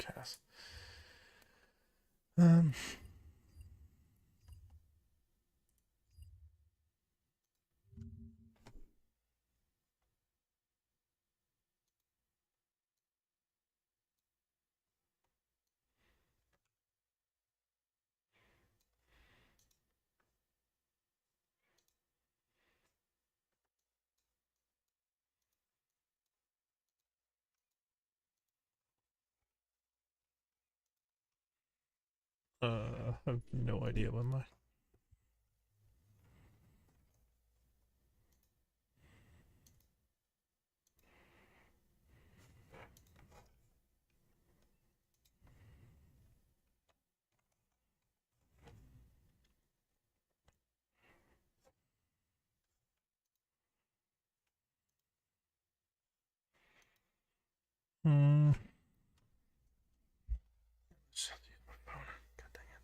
cares? Um. I have no idea when my. Hmm. God dang it.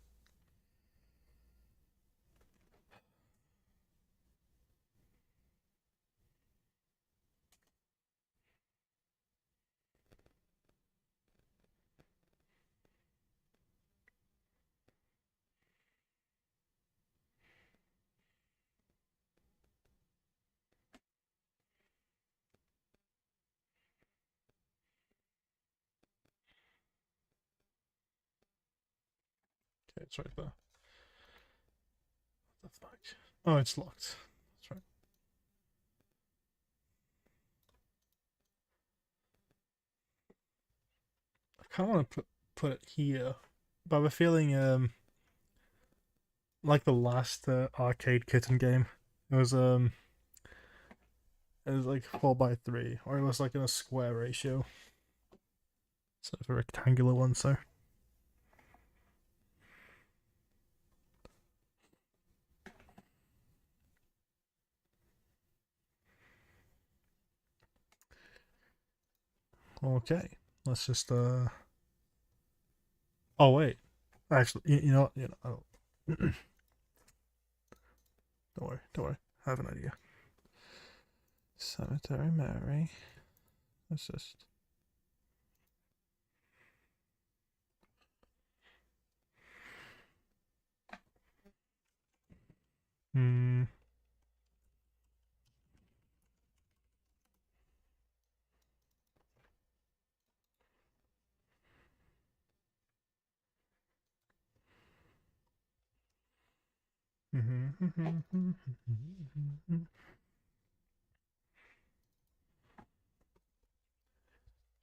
Okay, it's right there. What the fuck? Oh, it's locked. That's right. I kind of want to put it here, but I have a feeling like the last arcade kitten game, it was it was like 4 by 3, or it was like in a square ratio instead of a rectangular one. So okay, let's just Oh wait, actually, Oh. Don't worry, don't worry. I have an idea. Cemetery Mary. Let's just. Hmm.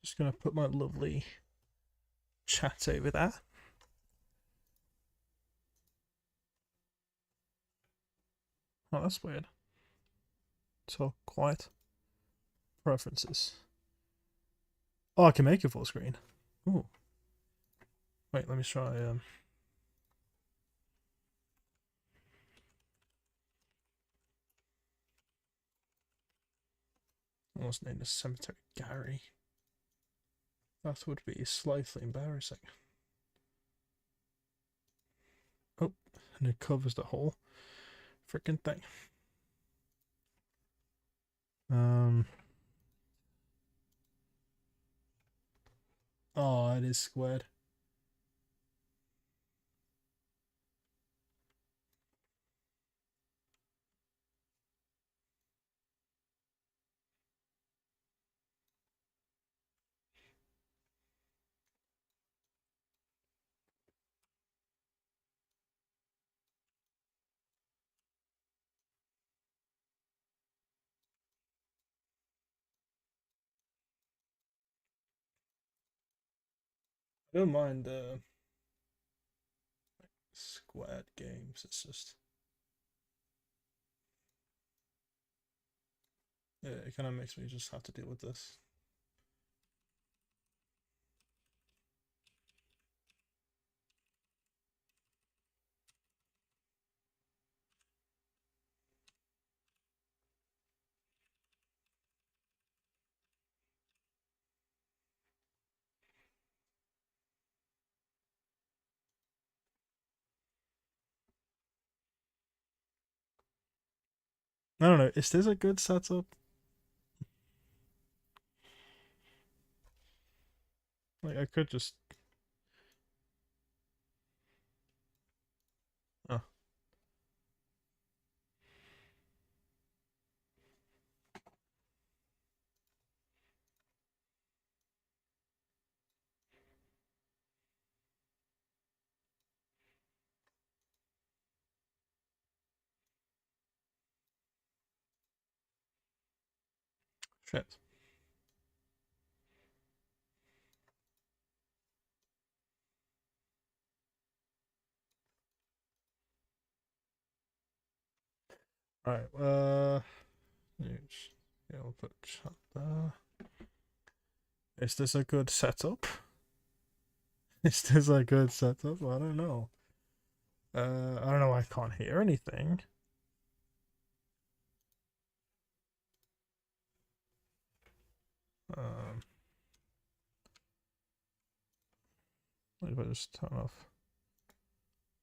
Just gonna put my lovely chat over there. Oh, that's weird. So quiet. Preferences. Oh, I can make it full screen. Ooh. Wait, let me try. Almost named as Cemetery Gary. That would be slightly embarrassing. Oh, and it covers the whole freaking thing. Um. Oh, it is squared. I don't mind squared games. It's just yeah, it kind of makes me just have to deal with this. I don't know. Is this a good setup? Like I could just Shit. Alright, news. Yeah, we'll put chat there. Is this a good setup? Is this a good setup? I don't know. I don't know why I can't hear anything. Maybe I just turn off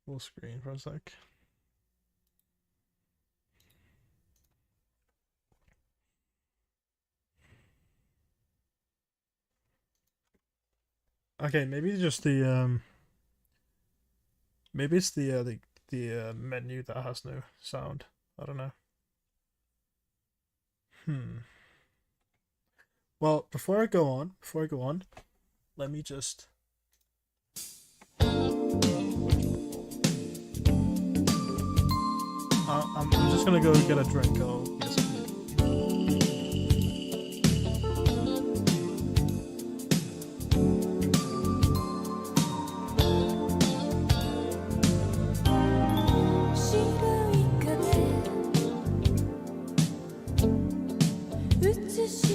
full screen for a sec. Okay, maybe just the maybe it's the menu that has no sound. I don't know. Well, before I go on, let me just. I'm just gonna go get a drink. Yes.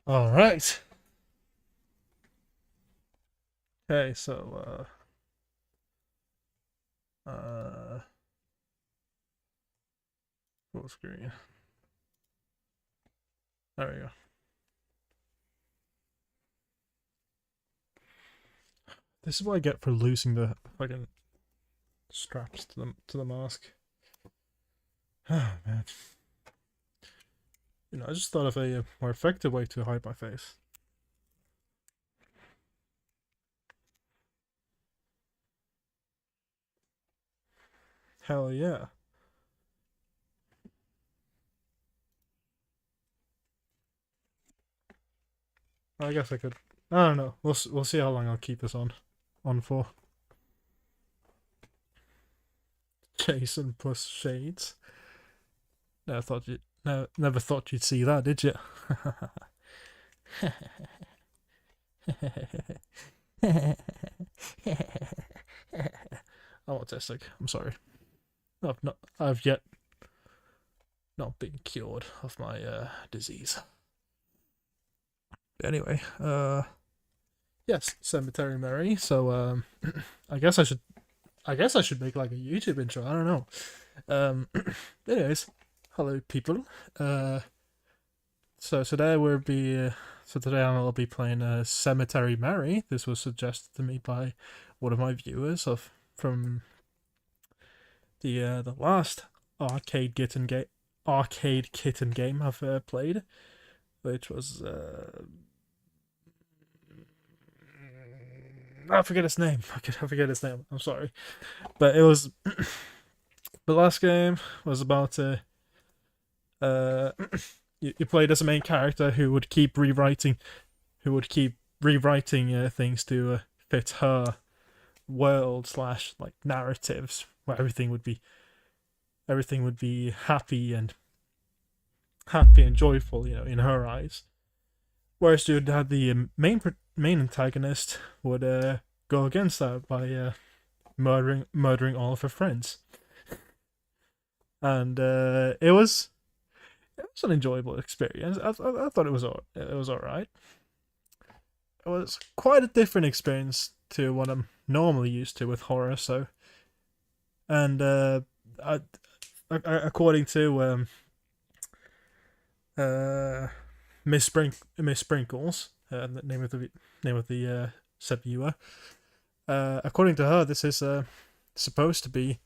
All right. Okay, so full screen. There we go. This is what I get for losing the fucking straps to the mask. Oh man. You know, I just thought of a more effective way to hide my face. Hell yeah. I guess I could. I don't know. We'll see how long I'll keep this on for. Jason plus shades. Never thought you'd see that, did you? I'm autistic. I'm sorry. I've yet not been cured of my disease. But anyway, yes, Cemetery Mary. So I guess I should make like a YouTube intro. I don't know. Anyways, hello people. So today I'll be playing Cemetery Mary. This was suggested to me by one of my viewers from the last arcade kitten game I've played, which was I forget his name. I forget his name. I'm sorry, but it was the last game was about you played as a main character who would keep rewriting things to fit her world / like narratives, where everything would be happy and joyful, in her eyes. Whereas you'd have the main antagonist would go against that by murdering all of her friends, and it was an enjoyable experience. I thought it was alright. It was quite a different experience to what I'm normally used to with horror. So, and according to Miss Sprinkles, the name of the said viewer, according to her, this is supposed to be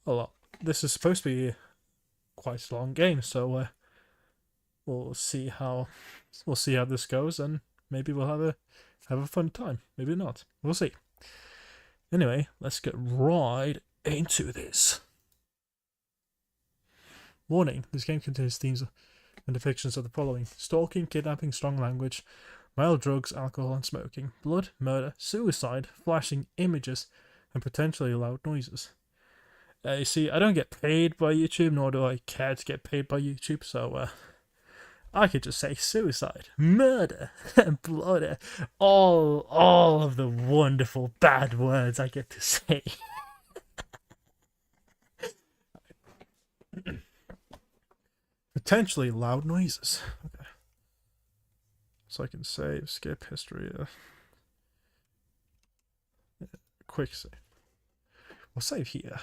a lot. This is supposed to be quite a long game, so we'll see how this goes, and maybe we'll have a fun time. Maybe not. We'll see. Anyway, let's get right into this. Warning: this game contains themes and depictions of the following: stalking, kidnapping, strong language, mild drugs, alcohol, and smoking, blood, murder, suicide, flashing images, and potentially loud noises. You see, I don't get paid by YouTube, nor do I care to get paid by YouTube, so I could just say suicide, murder, and blood, all of the wonderful bad words I get to say. Potentially loud noises. Okay. So I can save, skip history. Quick save. We'll save here.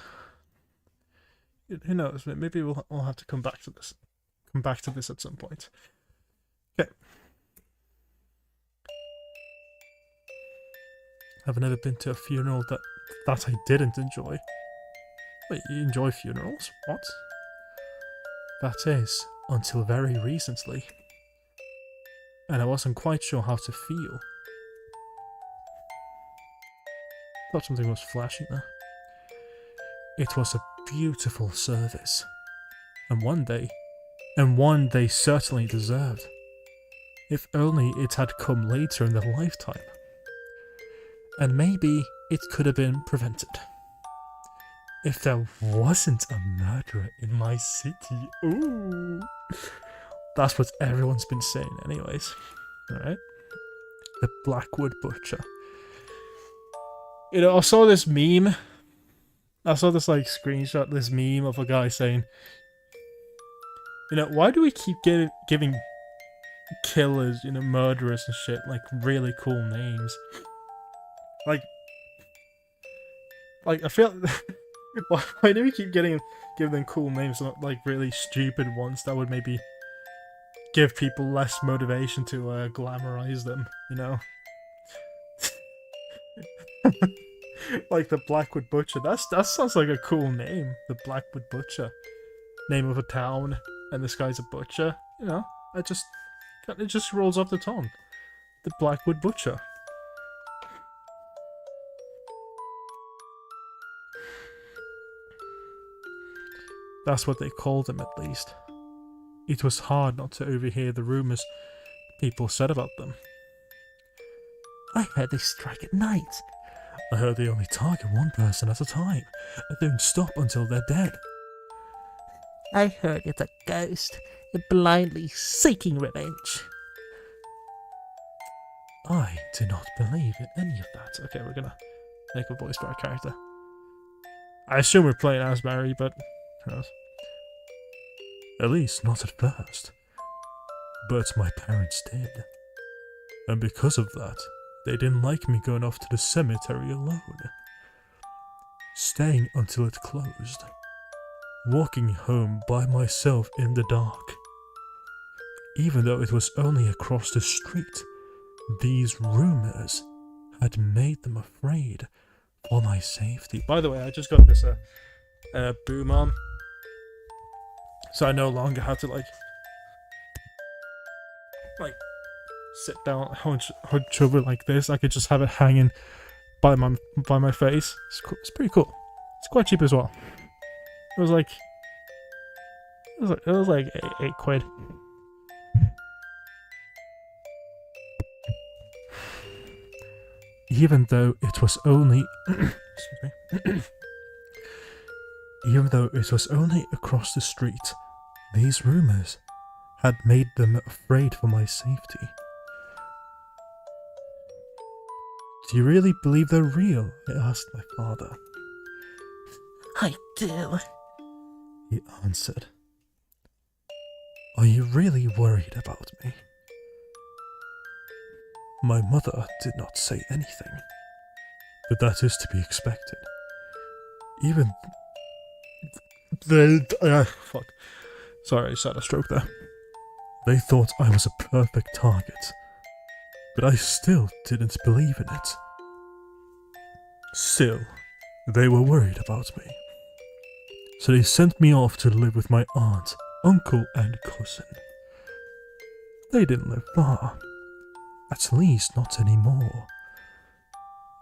Who knows? Maybe we'll have to come back to this. Come back to this at some point. Okay. I've never been to a funeral that I didn't enjoy. Wait, you enjoy funerals? What? That is, until very recently. And I wasn't quite sure how to feel. Thought something was flashing there. It was a beautiful service. And one they certainly deserved. If only it had come later in their lifetime. And maybe it could have been prevented. If there wasn't a murderer in my city. Ooh. That's what everyone's been saying anyways. Alright. The Blackwood Butcher. I saw this meme. I saw this screenshot, this meme of a guy saying, why do we keep giving killers, murderers and shit, really cool names? I feel why do we keep giving them cool names, not really stupid ones that would maybe give people less motivation to glamorize them, Like the Blackwood Butcher. That sounds like a cool name. The Blackwood Butcher. Name of a town, and this guy's a butcher. It just rolls off the tongue. The Blackwood Butcher. That's what they called him, at least. It was hard not to overhear the rumours people said about them. I heard they strike at night. I heard they only target one person at a time, and don't stop until they're dead. I heard it's a ghost, blindly seeking revenge. I do not believe in any of that. Okay, we're gonna make a voice for our character. I assume we're playing as Barry, but who knows? At least not at first. But my parents did. And because of that, they didn't like me going off to the cemetery alone. Staying until it closed. Walking home by myself in the dark. Even though it was only across the street, these rumors had made them afraid for my safety. By the way, I just got this boom on, so I no longer have to like sit down, hunch over like this. I could just have it hanging by my face. It's cool. It's pretty cool. It's quite cheap as well. It was like eight quid. Even though it was only even though it was only across the street, these rumors had made them afraid for my safety. Do you really believe they're real? I asked my father. I do. He answered. Are you really worried about me? My mother did not say anything, but that is to be expected. Even fuck. Sorry, I just had a stroke there. They thought I was a perfect target, but I still didn't believe in it. Still, they were worried about me. So they sent me off to live with my aunt, uncle, and cousin. They didn't live far. At least not anymore.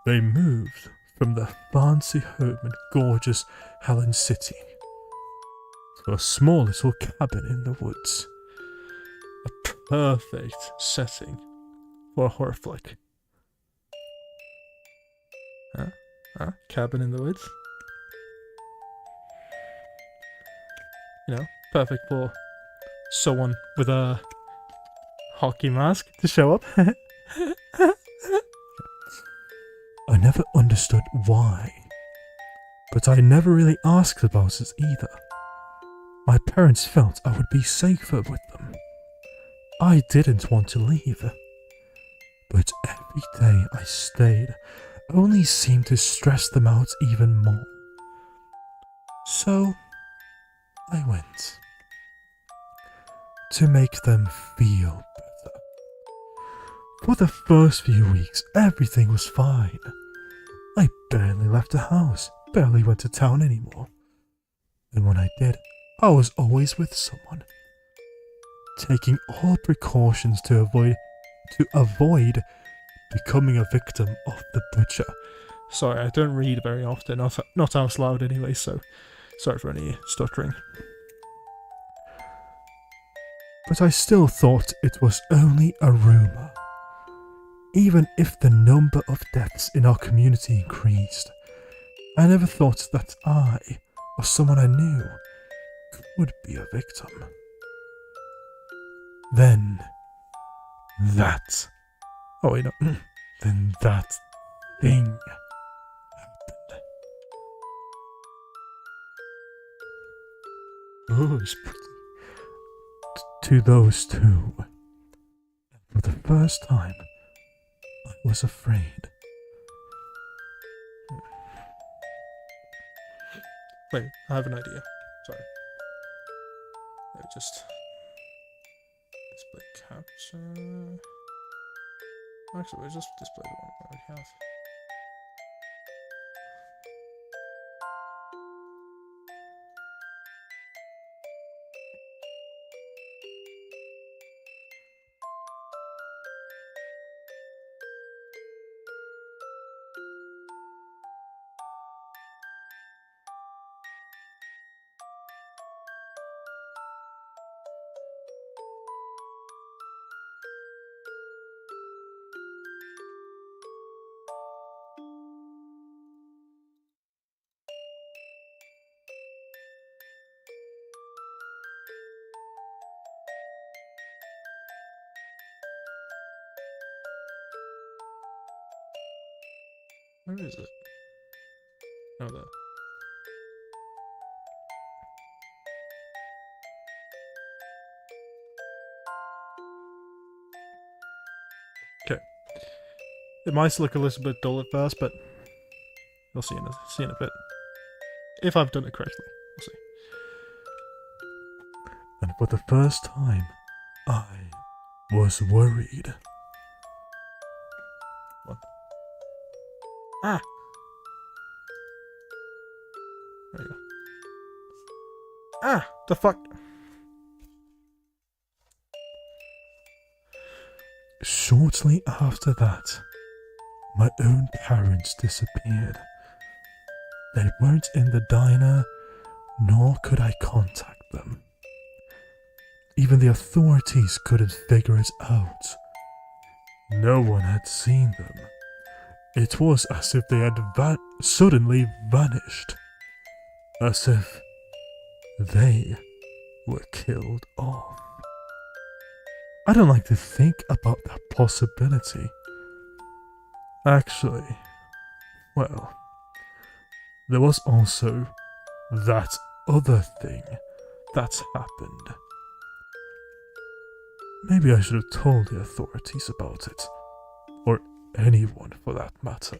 They moved from their fancy home in gorgeous Helen City to a small little cabin in the woods. A perfect setting for a horror flick. Huh? Cabin in the woods? You know, perfect for someone with a hockey mask to show up. I never understood why, but I never really asked about it either. My parents felt I would be safer with them. I didn't want to leave, but every day I stayed only seemed to stress them out even more. So, I went. To make them feel better. For the first few weeks, everything was fine. I barely left the house, barely went to town anymore. And when I did, I was always with someone. Taking all precautions to avoid becoming a victim of the butcher. Sorry, I don't read very often, not out loud anyway, so sorry for any stuttering. But I still thought it was only a rumour. Even if the number of deaths in our community increased, I never thought that I, or someone I knew, would be a victim. Then, that... Oh wait, no. Then that thing happened. Oh, it's pretty. To those two. For the first time, I was afraid. Wait, I have an idea. Sorry. Let me just display capture. Actually, we'll just display the one that we have. Where is it? Oh, there. Okay. It might look a little bit dull at first, but you'll see in a bit. If I've done it correctly, we'll see. And for the first time, I was worried. What? Ah! There you go. Ah! The fuck? Shortly after that, my own parents disappeared. They weren't in the diner, nor could I contact them. Even the authorities couldn't figure it out. No one had seen them. It was as if they had suddenly vanished. As if they were killed off. I don't like to think about that possibility. Actually, well, there was also that other thing that happened. Maybe I should have told the authorities about it, or anyone for that matter.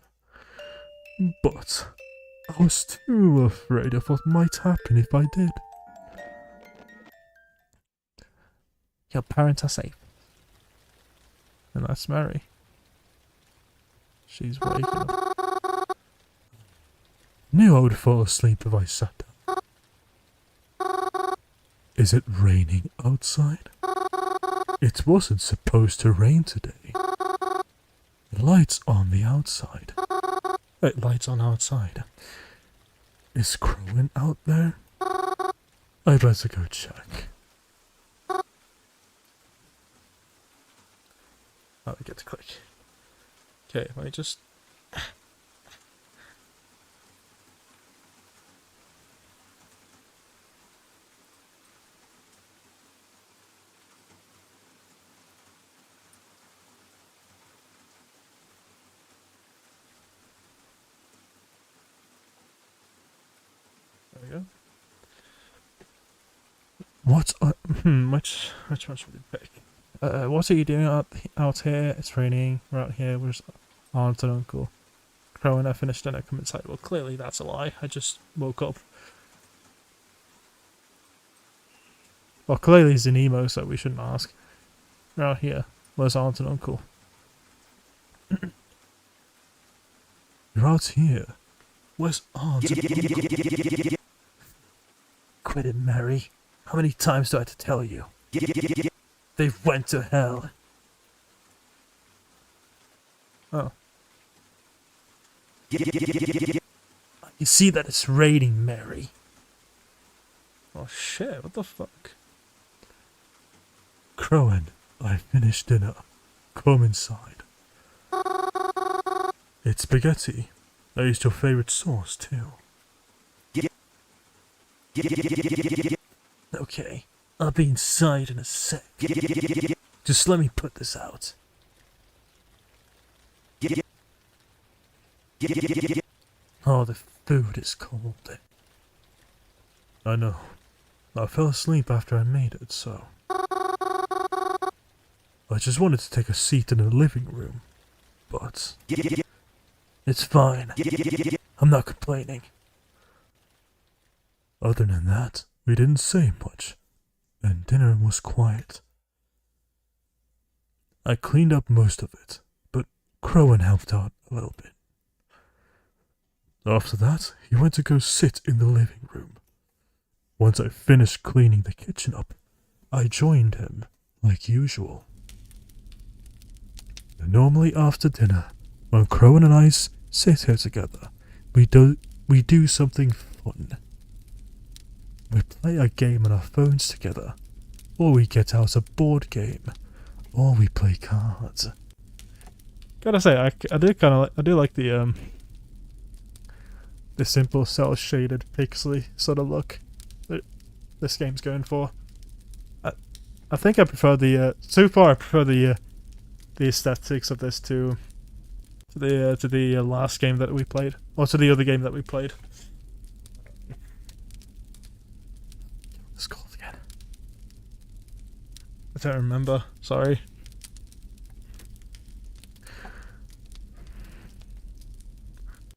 But I was too afraid of what might happen if I did. Your parents are safe. And that's Mary. She's waking up. Knew I would fall asleep if I sat down. Is it raining outside? It wasn't supposed to rain today. Lights on the outside. Wait, lights on outside. Is Crowan out there? I'd better go check. Oh, I get to click. Okay, let me just... There we go. What? Which one should we pick? What are you doing out here? It's raining. We're out here. Where's aunt and uncle? Crowan, I finished dinner. Come inside. Well, clearly that's a lie. I just woke up. Well, clearly he's an emo, so we shouldn't ask. We're out here. Where's aunt and uncle? You're out here. Where's aunt? Quit it, Mary. How many times do I have to tell you? They went to hell. Oh. You see that it's raining, Mary. Oh shit, what the fuck? Crowan, I finished dinner. Come inside. It's spaghetti. I used your favorite sauce, too. Okay, I'll be inside in a sec. Just let me put this out. Oh, the food is cold. I know. I fell asleep after I made it, so... I just wanted to take a seat in the living room, but... It's fine. I'm not complaining. Other than that, we didn't say much, and dinner was quiet. I cleaned up most of it, but Crowan helped out a little bit. After that, he went to go sit in the living room. Once I finished cleaning the kitchen up, I joined him, like usual. Normally after dinner, when Crowan and I sit here together, we do something fun. We play a game on our phones together, or we get out a board game, or we play cards. Gotta say, I do like the simple cell shaded pixely sort of look that this game's going for. I think I prefer the so far I prefer the aesthetics of this to to the last game that we played, or to the other game that we played. It's called again. I don't remember. Sorry.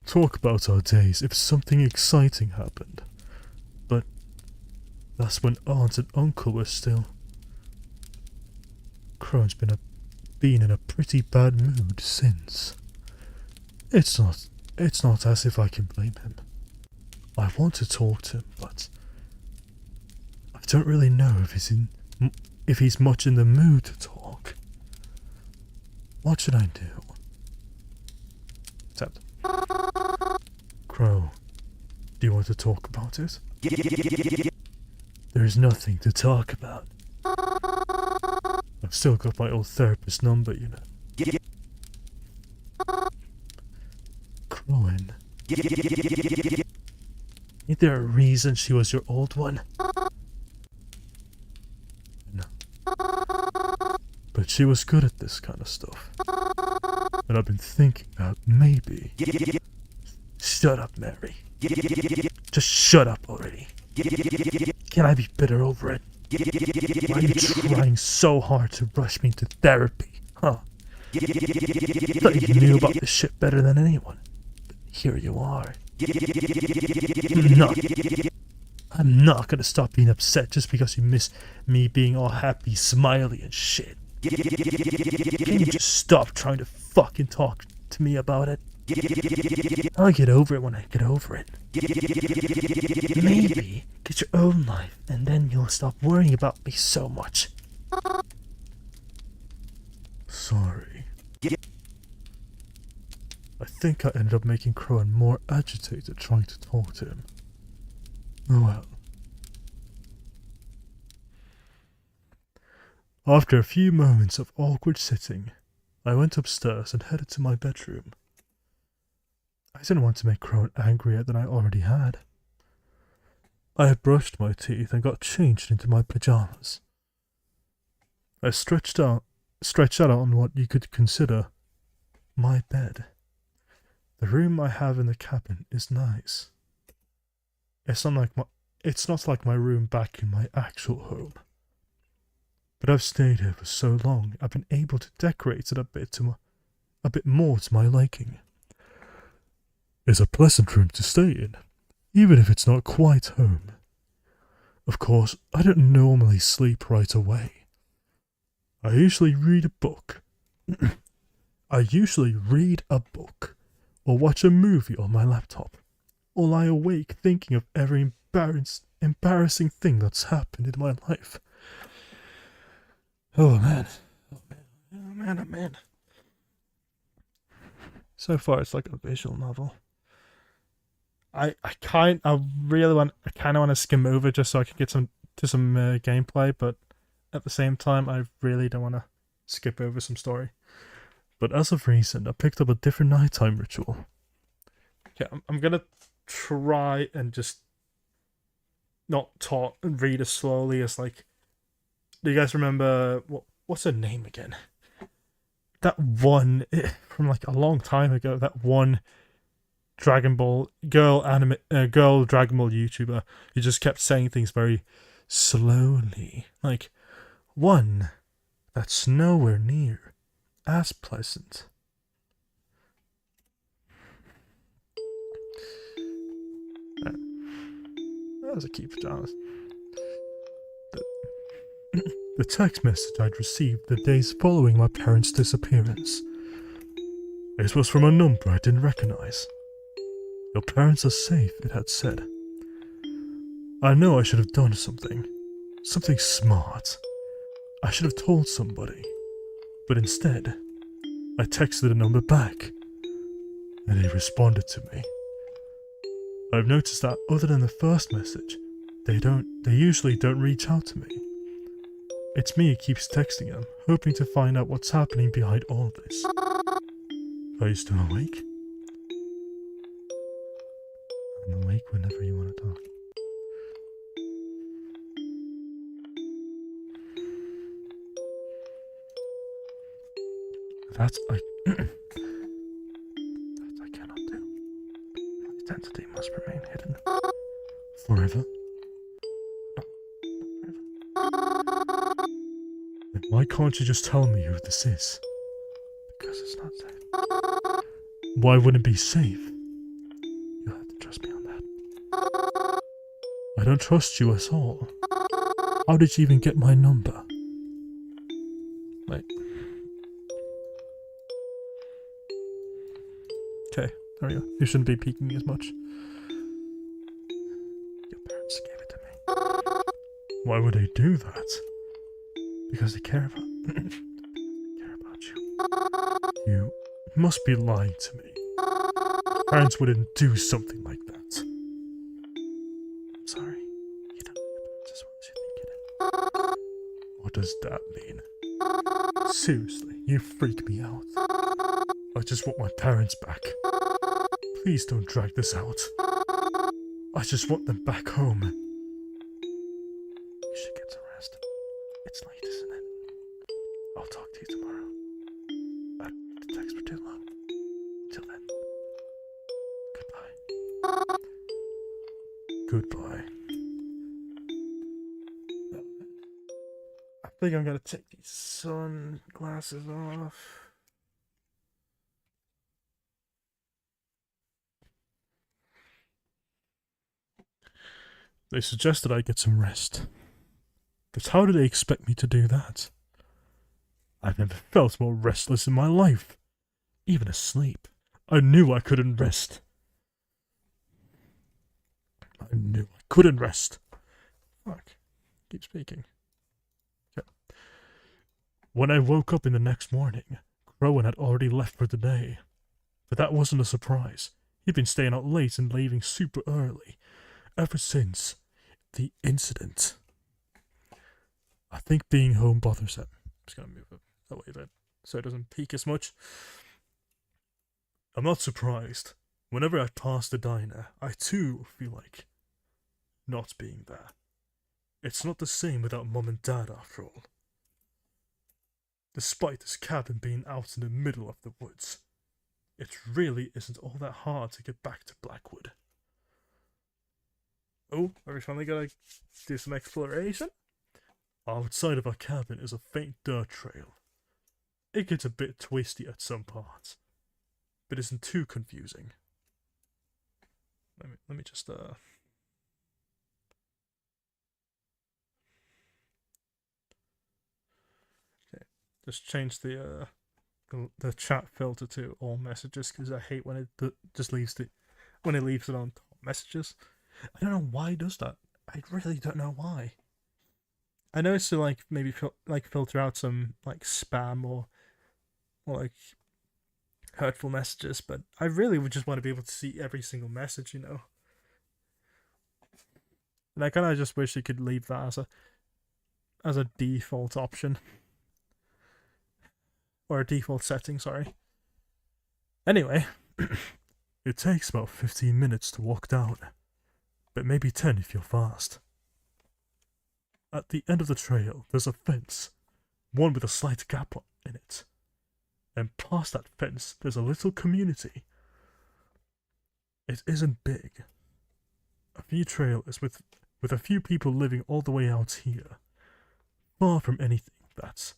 Talk about our days if something exciting happened. But that's when Aunt and Uncle were still. Crone's been in a pretty bad mood since. It's not as if I can blame him. I want to talk to him, but I don't really know if he's much in the mood to talk. What should I do? Except, Crow, do you want to talk about it? There's nothing to talk about. I've still got my old therapist number, you know. Crowan. Is there a reason she was your old one? No. But she was good at this kind of stuff. And I've been thinking about maybe... Shut up, Mary. Just shut up already. Can I be bitter over it? Why are you trying so hard to rush me to therapy, huh? I thought you knew about this shit better than anyone. But here you are. I'm not gonna stop being upset just because you miss me being all happy, smiley and shit. Can you just stop trying to fucking talk to me about it? I'll get over it when I get over it. Maybe get your own life and then you'll stop worrying about me so much. Sorry. I think I ended up making Crowan more agitated trying to talk to him. Oh well. After a few moments of awkward sitting, I went upstairs and headed to my bedroom. I didn't want to make Crowan angrier than I already had. I had brushed my teeth and got changed into my pajamas. I stretched out on what you could consider my bed. The room I have in the cabin is nice. It's not like my room back in my actual home. But I've stayed here for so long, I've been able to decorate it a bit more to my liking. It's a pleasant room to stay in, even if it's not quite home. Of course, I don't normally sleep right away. I usually read a book. Or watch a movie on my laptop, or lie awake thinking of every embarrassing thing that's happened in my life. Oh man. Oh man. So far it's like a visual novel. I kind of want to skim over just so I can get some gameplay, but at the same time I really don't want to skip over some story. But as of recent, I picked up a different nighttime ritual. Okay, I'm gonna try and just not talk and read as slowly as like. Do you guys remember what's her name again? That one from like a long time ago. That one Dragon Ball girl Dragon Ball YouTuber who just kept saying things very slowly, like one that's nowhere near as pleasant. That was a cute pajamas. The text message I'd received the days following my parents' disappearance. It was from a number I didn't recognize. Your parents are safe, it had said. I know I should have done something smart. I should have told somebody. But instead, I texted the number back, and they responded to me. I've noticed that other than the first message, they usually don't reach out to me. It's me who keeps texting them, hoping to find out what's happening behind all this. Are you still awake? I'm awake whenever you want to talk. identity must remain hidden. Forever? No, not forever. Then why can't you just tell me who this is? Because it's not safe. Why wouldn't it be safe? You'll have to trust me on that. I don't trust you at all. How did you even get my number? Wait. Okay, there we go. You shouldn't be peeking me as much. Your parents gave it to me. Why would they do that? Because they care about you. You must be lying to me. Parents wouldn't do something like that. I'm sorry. You don't know your parents as well as you think you do. What does that mean? Seriously, you freak me out. I just want my parents back. Please don't drag this out. I just want them back home. You should get some rest. It's late, isn't it? I'll talk to you tomorrow. I don't need to text for too long. Till then. Goodbye. Goodbye. I think I'm gonna take these sunglasses off. They suggested I get some rest. But how do they expect me to do that? I've never felt more restless in my life. Even asleep. I knew I couldn't rest. I knew I couldn't rest. Fuck. Keep speaking. Okay. When I woke up in the next morning, Crowan had already left for the day. But that wasn't a surprise. He'd been staying out late and leaving super early. Ever since the incident. I think being home bothers him. I'm just gonna move it away a bit so it doesn't peak as much. I'm not surprised. Whenever I pass the diner, I too feel like not being there. It's not the same without Mum and Dad after all. Despite this cabin being out in the middle of the woods, it really isn't all that hard to get back to Blackwood. Oh, are we finally gonna do some exploration? Outside of our cabin is a faint dirt trail. It gets a bit twisty at some parts, but isn't too confusing. Let me just okay, just change the chat filter to all messages because I hate when it just leaves it on top messages. I don't know why it does that. I really don't know why. I know it's to like maybe filter out some like spam or like hurtful messages, but I really would just want to be able to see every single message, you know. And I kind of just wish you could leave that as a default option or a default setting. Sorry. Anyway, it takes about 15 minutes to walk down, but maybe 10 if you're fast. At the end of the trail, there's a fence, one with a slight gap in it. And past that fence, there's a little community. It isn't big. A few trailers with a few people living all the way out here. Far from anything that's,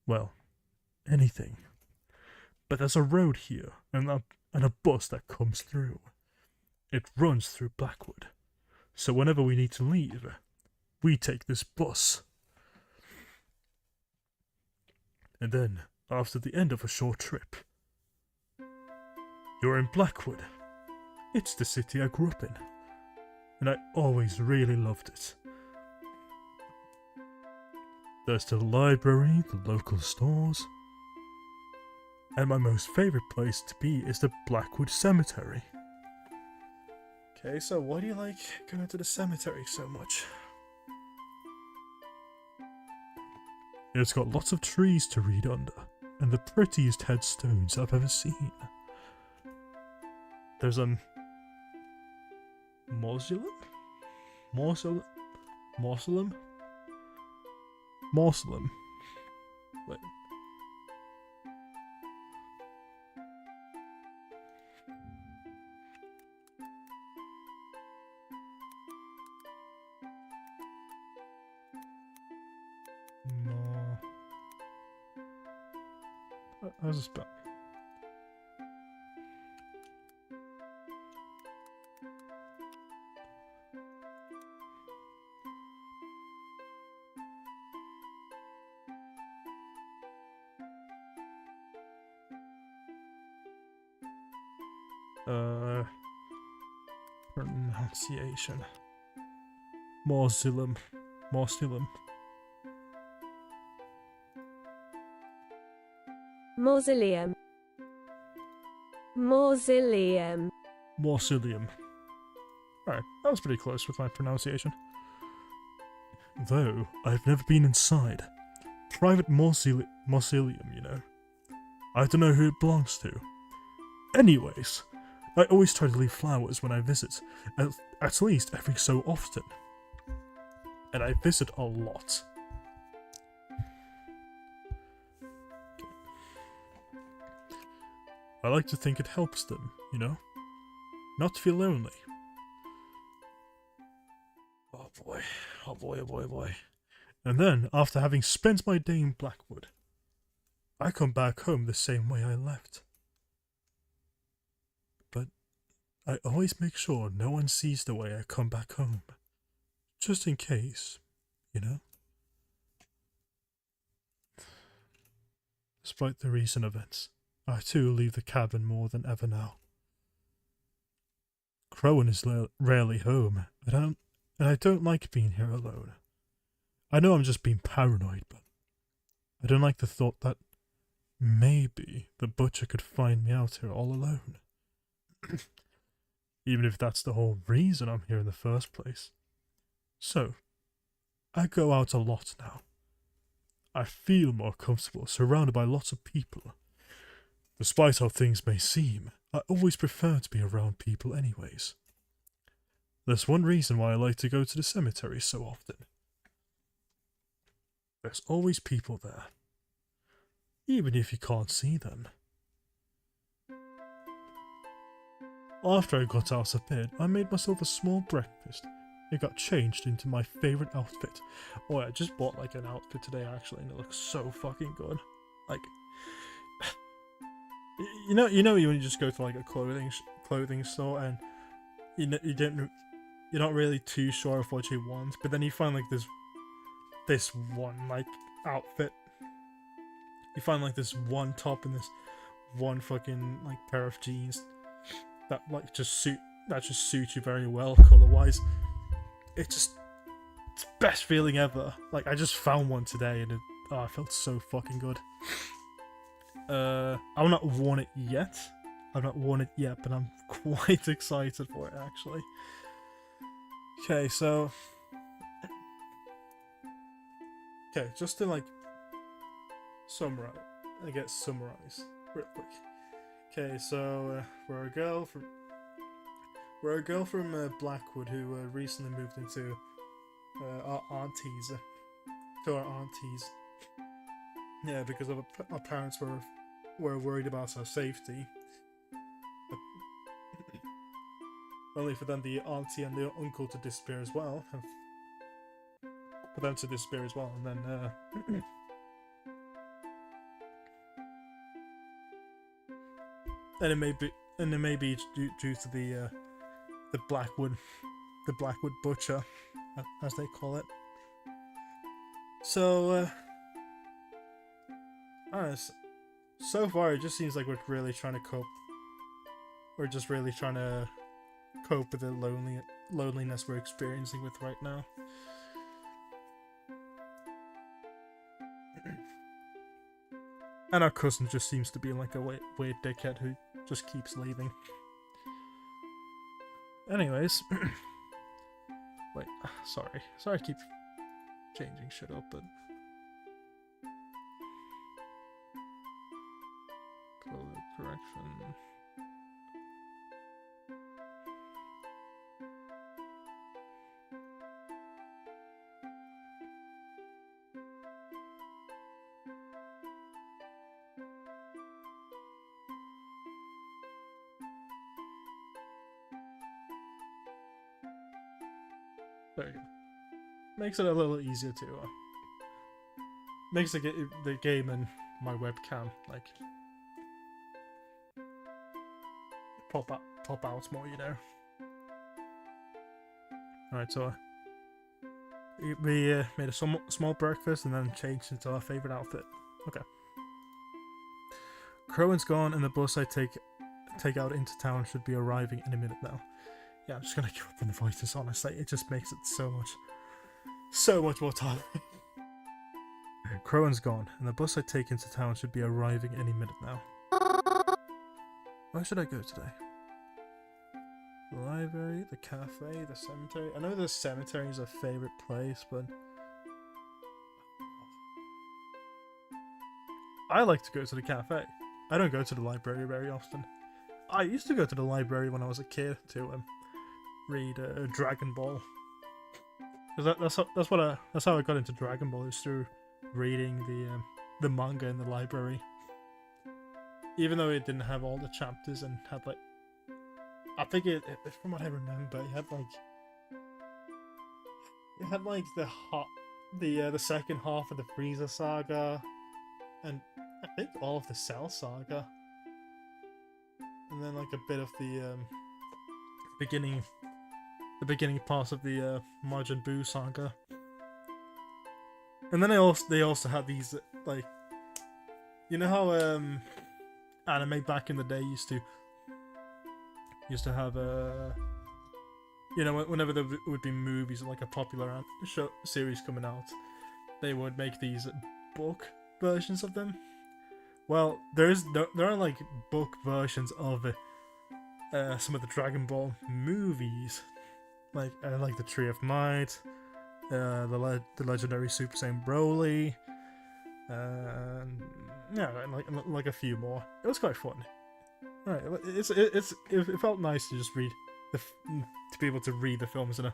well, anything. But there's a road here, and a bus that comes through. It runs through Blackwood. So whenever we need to leave, we take this bus. And then, after the end of a short trip, you're in Blackwood. It's the city I grew up in, and I always really loved it. There's the library, the local stores, and my most favorite place to be is the Blackwood Cemetery. Okay, so why do you like going to the cemetery so much? It's got lots of trees to read under, and the prettiest headstones I've ever seen. There's a mausoleum? Wait. How's this spell? Pronunciation. Mausoleum. Mausoleum. Mausoleum. Mausoleum. Mausoleum. Alright, that was pretty close with my pronunciation. Though, I've never been inside. Private mausoleum, you know. I don't know who it belongs to. Anyways, I always try to leave flowers when I visit, at least every so often. And I visit a lot. I like to think it helps them, you know? Not to feel lonely. Oh boy, oh boy, oh boy, oh boy. And then, after having spent my day in Blackwood, I come back home the same way I left. But I always make sure no one sees the way I come back home. Just in case, you know? Despite the recent events, I too leave the cabin more than ever now. Crowan is rarely home, and I don't like being here alone. I know I'm just being paranoid, but I don't like the thought that maybe the butcher could find me out here all alone. Even if that's the whole reason I'm here in the first place. So, I go out a lot now. I feel more comfortable surrounded by lots of people. Despite how things may seem, I always prefer to be around people anyways. There's one reason why I like to go to the cemetery so often. There's always people there, even if you can't see them. After I got out of bed, I made myself a small breakfast and got changed into my favorite outfit. Oh, I just bought like an outfit today actually, and it looks so fucking good. Like, you know when you just go to like a clothing store and you're not really too sure of what you want, but then you find like this one like outfit. You find like this one top and this one fucking like pair of jeans that just suit you very well color wise. It's the best feeling ever. Like I just found one today and I felt so fucking good. I've not worn it yet. But I'm quite excited for it actually. Okay, so just to like summarize real quick. Okay, so we're a girl from Blackwood who recently moved into our aunties. Yeah, because our parents were worried about our safety. Only for then the auntie and the uncle to disappear as well. For them to disappear as well, and then and it may be due to the Blackwood butcher, as they call it. So so far it just seems like we're really trying to cope. We're just really trying to cope with the loneliness we're experiencing with right now. And our cousin just seems to be like a weird dickhead who just keeps leaving. Anyways. Wait, sorry I keep changing shit up, but... Color correction... There you go. Makes it a little easier to makes the game and my webcam like pop out more, you know. Alright, so we made a small breakfast and then changed into our favourite outfit. Okay. Crowan's gone and the bus I take out into town should be arriving any minute now. Yeah, I'm just gonna give up on the voices, honestly. It just makes it so much more time. Crowan's gone and the bus I take into town should be arriving any minute now. Where should I go today? The library, the cafe, the cemetery. I know the cemetery is a favourite place, but I like to go to the cafe. I don't go to the library very often. I used to go to the library when I was a kid to read Dragon Ball. Cause that's how I got into Dragon Ball, is through reading the manga in the library. Even though it didn't have all the chapters and had like, I think it from what I remember, it had like the second half of the Frieza saga, and I think all of the Cell saga, and then like a bit of the beginning parts of the Majin Buu saga. And then they also had these like, you know how anime back in the day used to have you know, whenever there would be movies like a popular series coming out, they would make these book versions of them. Well, there are like book versions of some of the Dragon Ball movies, like the Tree of Might, the legendary Super Saiyan Broly, and yeah, like a few more. It was quite fun. Right, it felt nice to just read to be able to read the films in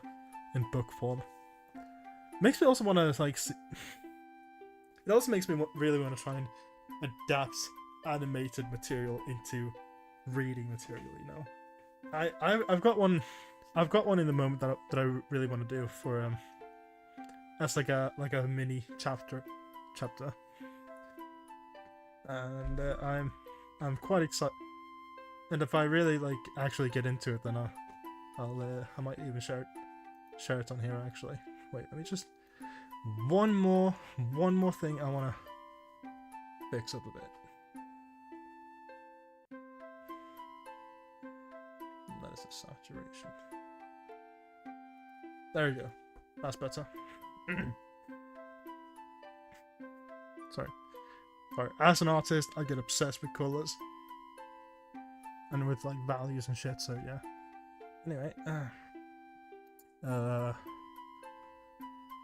book form. Makes me also want to like. It also makes me really want to try and adapt animated material into reading material. You know, I've got one in the moment that I really want to do for as like a mini chapter, and I'm quite excited. And if I really like actually get into it, then I might even share it on here. Actually, wait, let me just one more thing I want to fix up a bit. And that is the saturation. There we go. That's better. Sorry. As an artist, I get obsessed with colors and with like values and shit. So yeah. Anyway,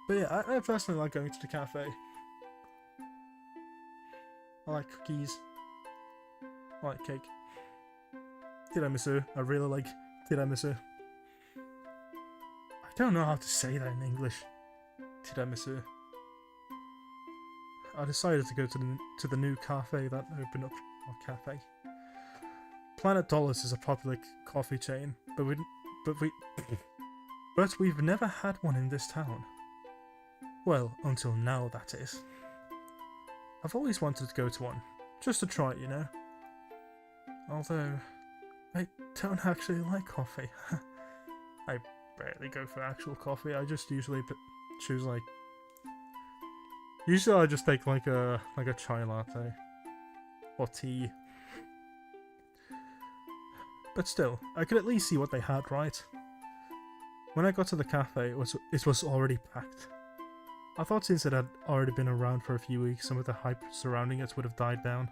but yeah, I personally like going to the cafe. I like cookies. I like cake. Tiramisu. I really like tiramisu. I don't know how to say that in English. Tiramisu. I decided to go to the new cafe that opened up. Or cafe. Planet Dollars is a popular coffee chain, but we've never had one in this town. Well, until now, that is. I've always wanted to go to one, just to try it, you know. Although, I don't actually like coffee. I barely go for actual coffee. I just usually choose like. Usually, I just take like a chai latte or tea. But still, I could at least see what they had, right? When I got to the cafe, it was already packed. I thought since it had already been around for a few weeks, some of the hype surrounding it would have died down.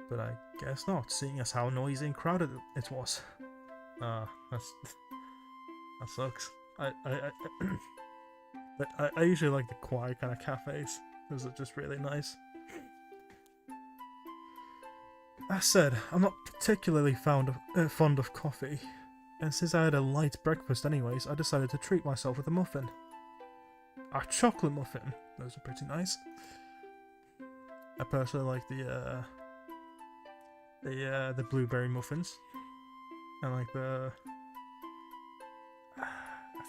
But I guess not, seeing as how noisy and crowded it was. That sucks. But I usually like the quiet kind of cafes. Those are just really nice. As said, I'm not particularly fond of coffee, and since I had a light breakfast anyways, I decided to treat myself with a muffin. A chocolate muffin. Those are pretty nice. I personally like the blueberry muffins. And like I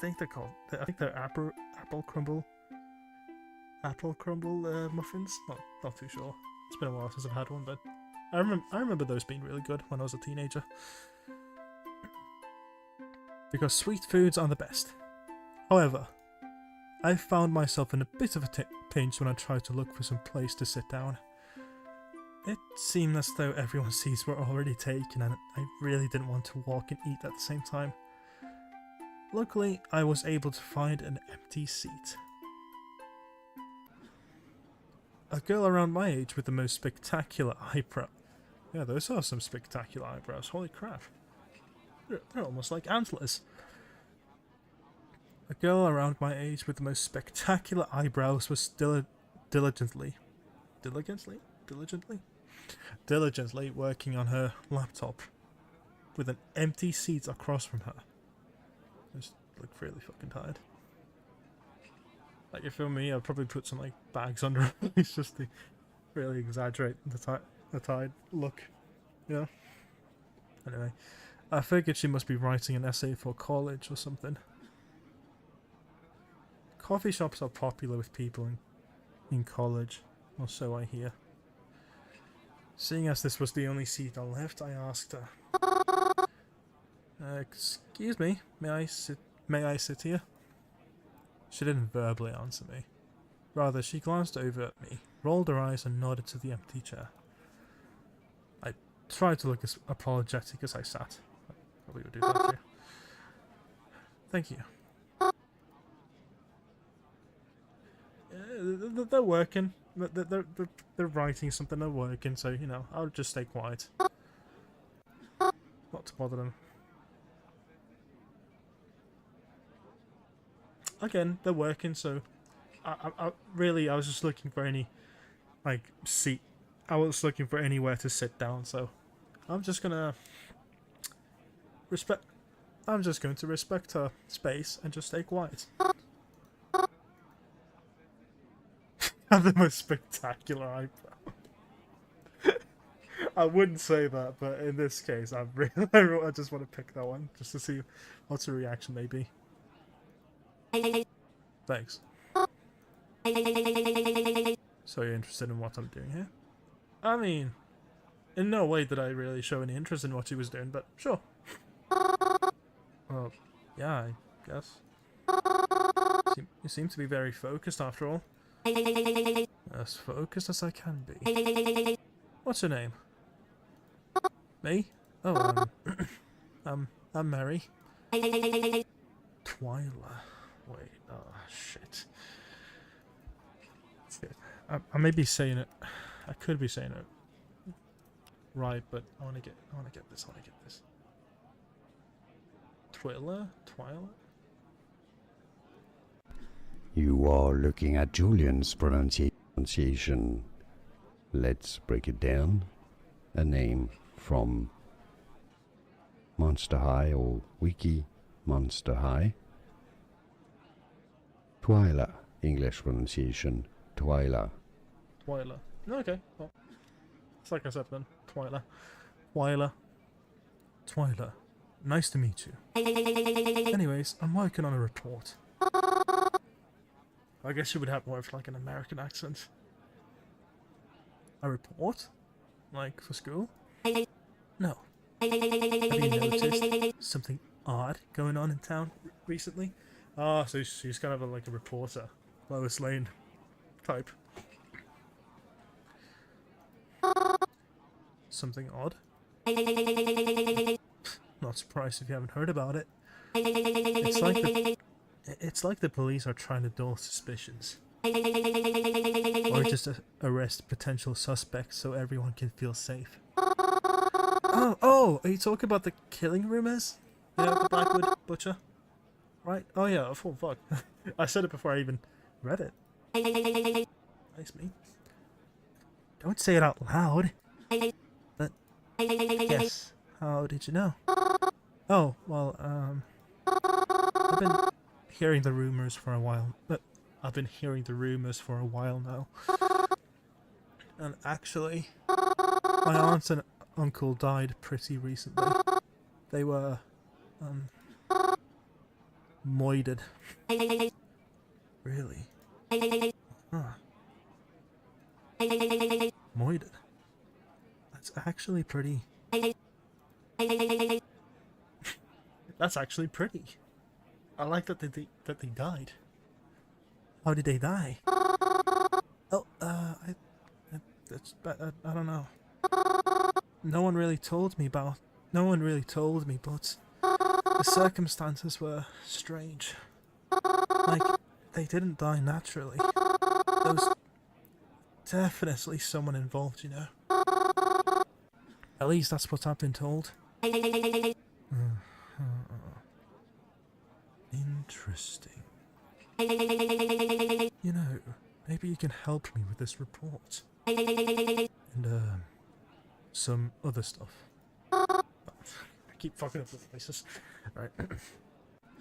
think they're apple crumble. apple crumble muffins. Not too sure. It's been a while since I've had one, but I remember those being really good when I was a teenager. Because sweet foods are the best. However, I found myself in a bit of a pinch when I tried to look for some place to sit down. It seemed as though everyone's seats were already taken and I really didn't want to walk and eat at the same time. Luckily, I was able to find an empty seat. A girl around my age with the most spectacular eyebrow. Yeah, those are some spectacular eyebrows, holy crap. They're almost like antlers. A girl around my age with the most spectacular eyebrows was diligently working on her laptop with an empty seat across from her. I just look really fucking tired. Like, if it were me, I'd probably put some like bags under her face just to really exaggerate the tired look. Yeah. Anyway, I figured she must be writing an essay for college or something. Coffee shops are popular with people in college, or so I hear. Seeing as this was the only seat I left, I asked her, "Excuse me, may I sit here?" She didn't verbally answer me. Rather, she glanced over at me, rolled her eyes and nodded to the empty chair. I tried to look as apologetic as I sat. I probably would do that too. "Thank you." They're working. They're writing something. They're working, so you know I'll just stay quiet, not to bother them. Again, they're working, so I was just looking for any like seat. I was looking for anywhere to sit down, so I'm just gonna respect. I'm just going to respect her space and just stay quiet. Have the most spectacular eyebrow. I wouldn't say that, but in this case, I just want to pick that one just to see what's the reaction may be. Thanks. So you're interested in what I'm doing here? I mean, in no way did I really show any interest in what she was doing, but sure. Well, yeah, I guess. You seem to be very focused after all. As focused as I can be. What's your name? Me? Oh, I'm Mary. Twyla. Wait, oh shit. I may be saying it. I could be saying it right, but I wanna get this. Twyla? You are looking at Julian's pronunciation. Let's break it down. A name from Monster High or Wiki Monster High. Twyla, English pronunciation, Twyla. Twyla. Okay, well, it's like I said then. Twyla. Nice to meet you. Anyways, I'm working on a report. I guess you would have more of like an American accent. A report? Like for school? No. Have you noticed something odd going on in town recently? Ah, so she's kind of like a reporter. Lois Lane type. Something odd? Not surprised if you haven't heard about it. It's like the police are trying to dull suspicions. Or just arrest potential suspects so everyone can feel safe. Oh, are you talking about the killing rumors? Yeah, the Blackwood Butcher? Right? Oh yeah, oh fuck. I said it before I even read it. Nice me. Don't say it out loud. But, yes, how did you know? Oh, well, I've been hearing the rumors for a while. I've been hearing the rumors for a while now. And actually, my aunt and uncle died pretty recently. They were, moided. Really? Huh. actually pretty. That's actually pretty. I like that they died. How did they die? Oh, I don't know. No one really told me, but the circumstances were strange. Like, they didn't die naturally. There was definitely someone involved, you know. At least that's what I've been told. Interesting. You know, maybe you can help me with this report. And, some other stuff. I keep fucking up with places. Right.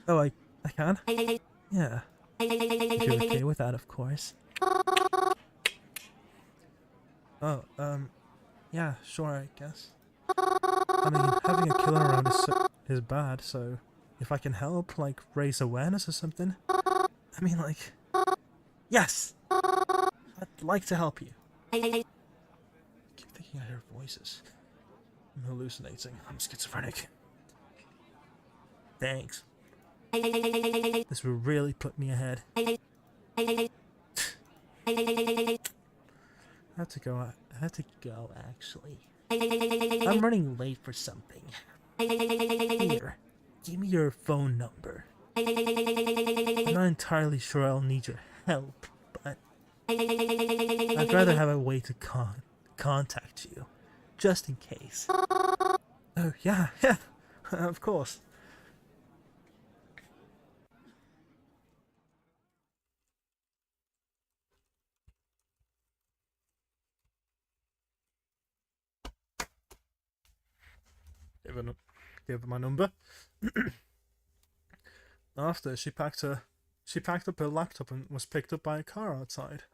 Oh, I can? Yeah. If you're okay with that, of course. Oh, yeah, sure, I guess. I mean, having a killer around is bad, so if I can help, like, raise awareness or something, I mean, like, yes! I'd like to help you. I keep thinking I hear voices. I'm hallucinating. I'm schizophrenic. Thanks. This will really put me ahead. I have to go, actually. I'm running late for something. Here, give me your phone number. I'm not entirely sure I'll need your help, but I'd rather have a way to contact you, just in case. Oh, yeah, of course. Give her my number. After she packed up her laptop and was picked up by a car outside.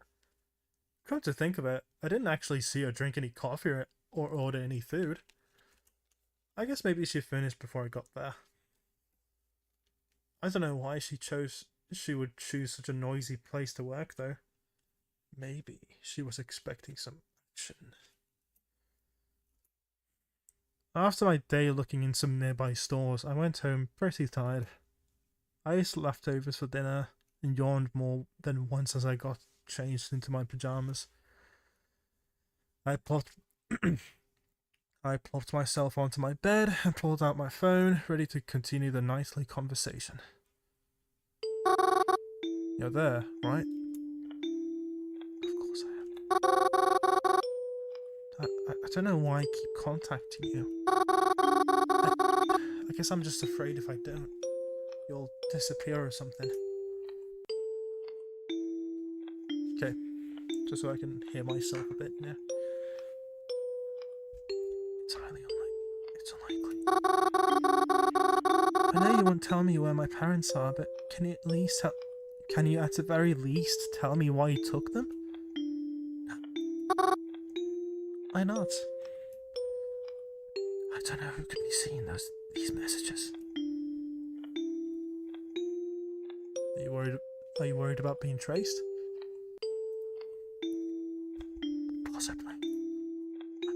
Come to think of it, I didn't actually see her drink any coffee or order any food. I guess maybe she finished before I got there. I don't know why she would choose such a noisy place to work though. Maybe she was expecting some action. After my day looking in some nearby stores, I went home pretty tired. I ate leftovers for dinner and yawned more than once as I got changed into my pajamas. I plopped myself onto my bed and pulled out my phone, ready to continue the nightly conversation. You're there, right? Of course I am. I don't know why I keep contacting you. I guess I'm just afraid if I don't, you'll disappear or something. Okay, just so I can hear myself a bit, yeah. It's unlikely. I know you won't tell me where my parents are, but can you at the very least tell me why you took them? Why not? I don't know who could be seeing these messages. Are you worried about being traced? Possibly. I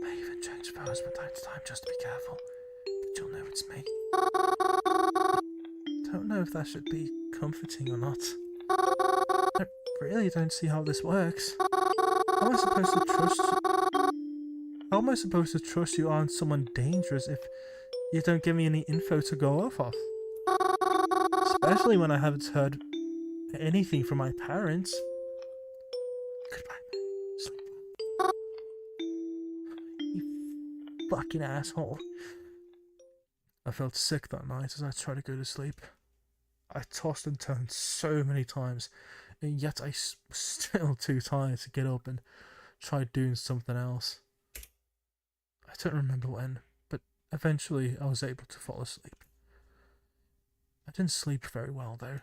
may even change photos from time to time just to be careful, but you'll know it's me. Don't know if that should be comforting or not. I really don't see how this works. How am I supposed to trust you? How am I supposed to trust you aren't someone dangerous if you don't give me any info to go off of? Especially when I haven't heard anything from my parents. Goodbye. Sleep well. You fucking asshole. I felt sick that night as I tried to go to sleep. I tossed and turned so many times, and yet I was still too tired to get up and try doing something else. I don't remember when, but eventually I was able to fall asleep. I didn't sleep very well, though.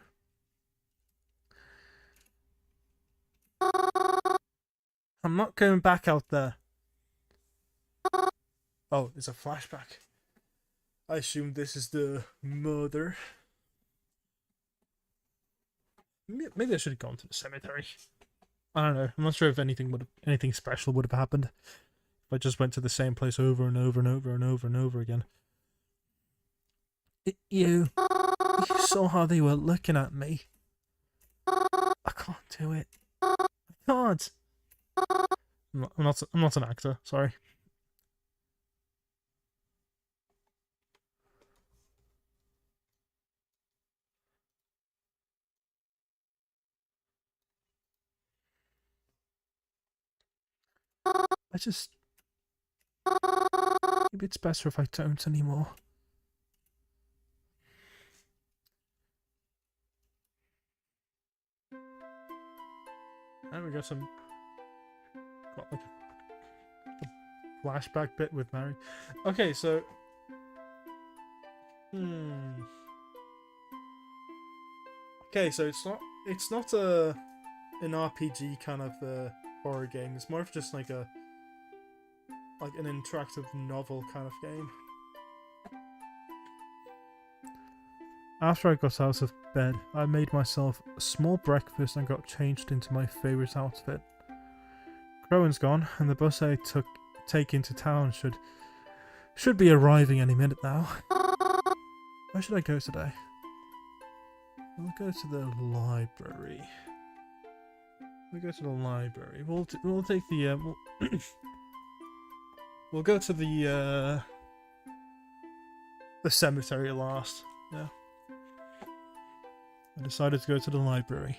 I'm not going back out there. Oh, it's a flashback. I assume this is the mother. Maybe I should have gone to the cemetery. I don't know. I'm not sure if anything special would have happened. if I just went to the same place over and over and over and over and over again. You saw how they were looking at me. I can't do it. I can't. I'm not an actor. Sorry. Maybe it's better if I don't anymore. And we got like a flashback bit with Mary. Okay, so okay, so it's not an RPG kind of horror game. It's more of just like an interactive novel kind of game. After I got out of bed, I made myself a small breakfast and got changed into my favourite outfit. Crowan's gone, and the bus I take into town should be arriving any minute now. Where should I go today? We'll go to the library. We'll go to the library. We'll take the we'll go to the cemetery last. Yeah. I decided to go to the library.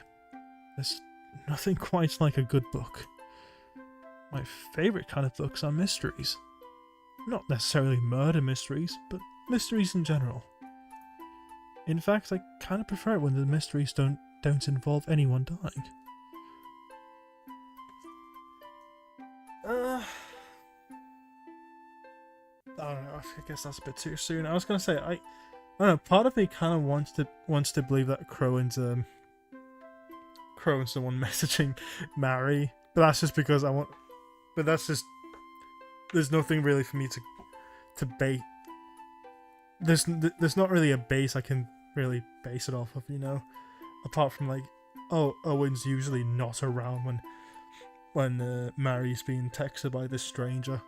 There's nothing quite like a good book. My favourite kind of books are mysteries. Not necessarily murder mysteries, but mysteries in general. In fact, I kind of prefer it when the mysteries don't involve anyone dying. I don't know, I guess that's a bit too soon. I was gonna say, I don't know, part of me kind of wants to believe that Crowan's the one messaging Mary, but that's just because I want. But that's just, there's nothing really for me to base. There's not really a base I can really base it off of, you know, apart from like, oh, Owen's usually not around when Mary's being texted by this stranger.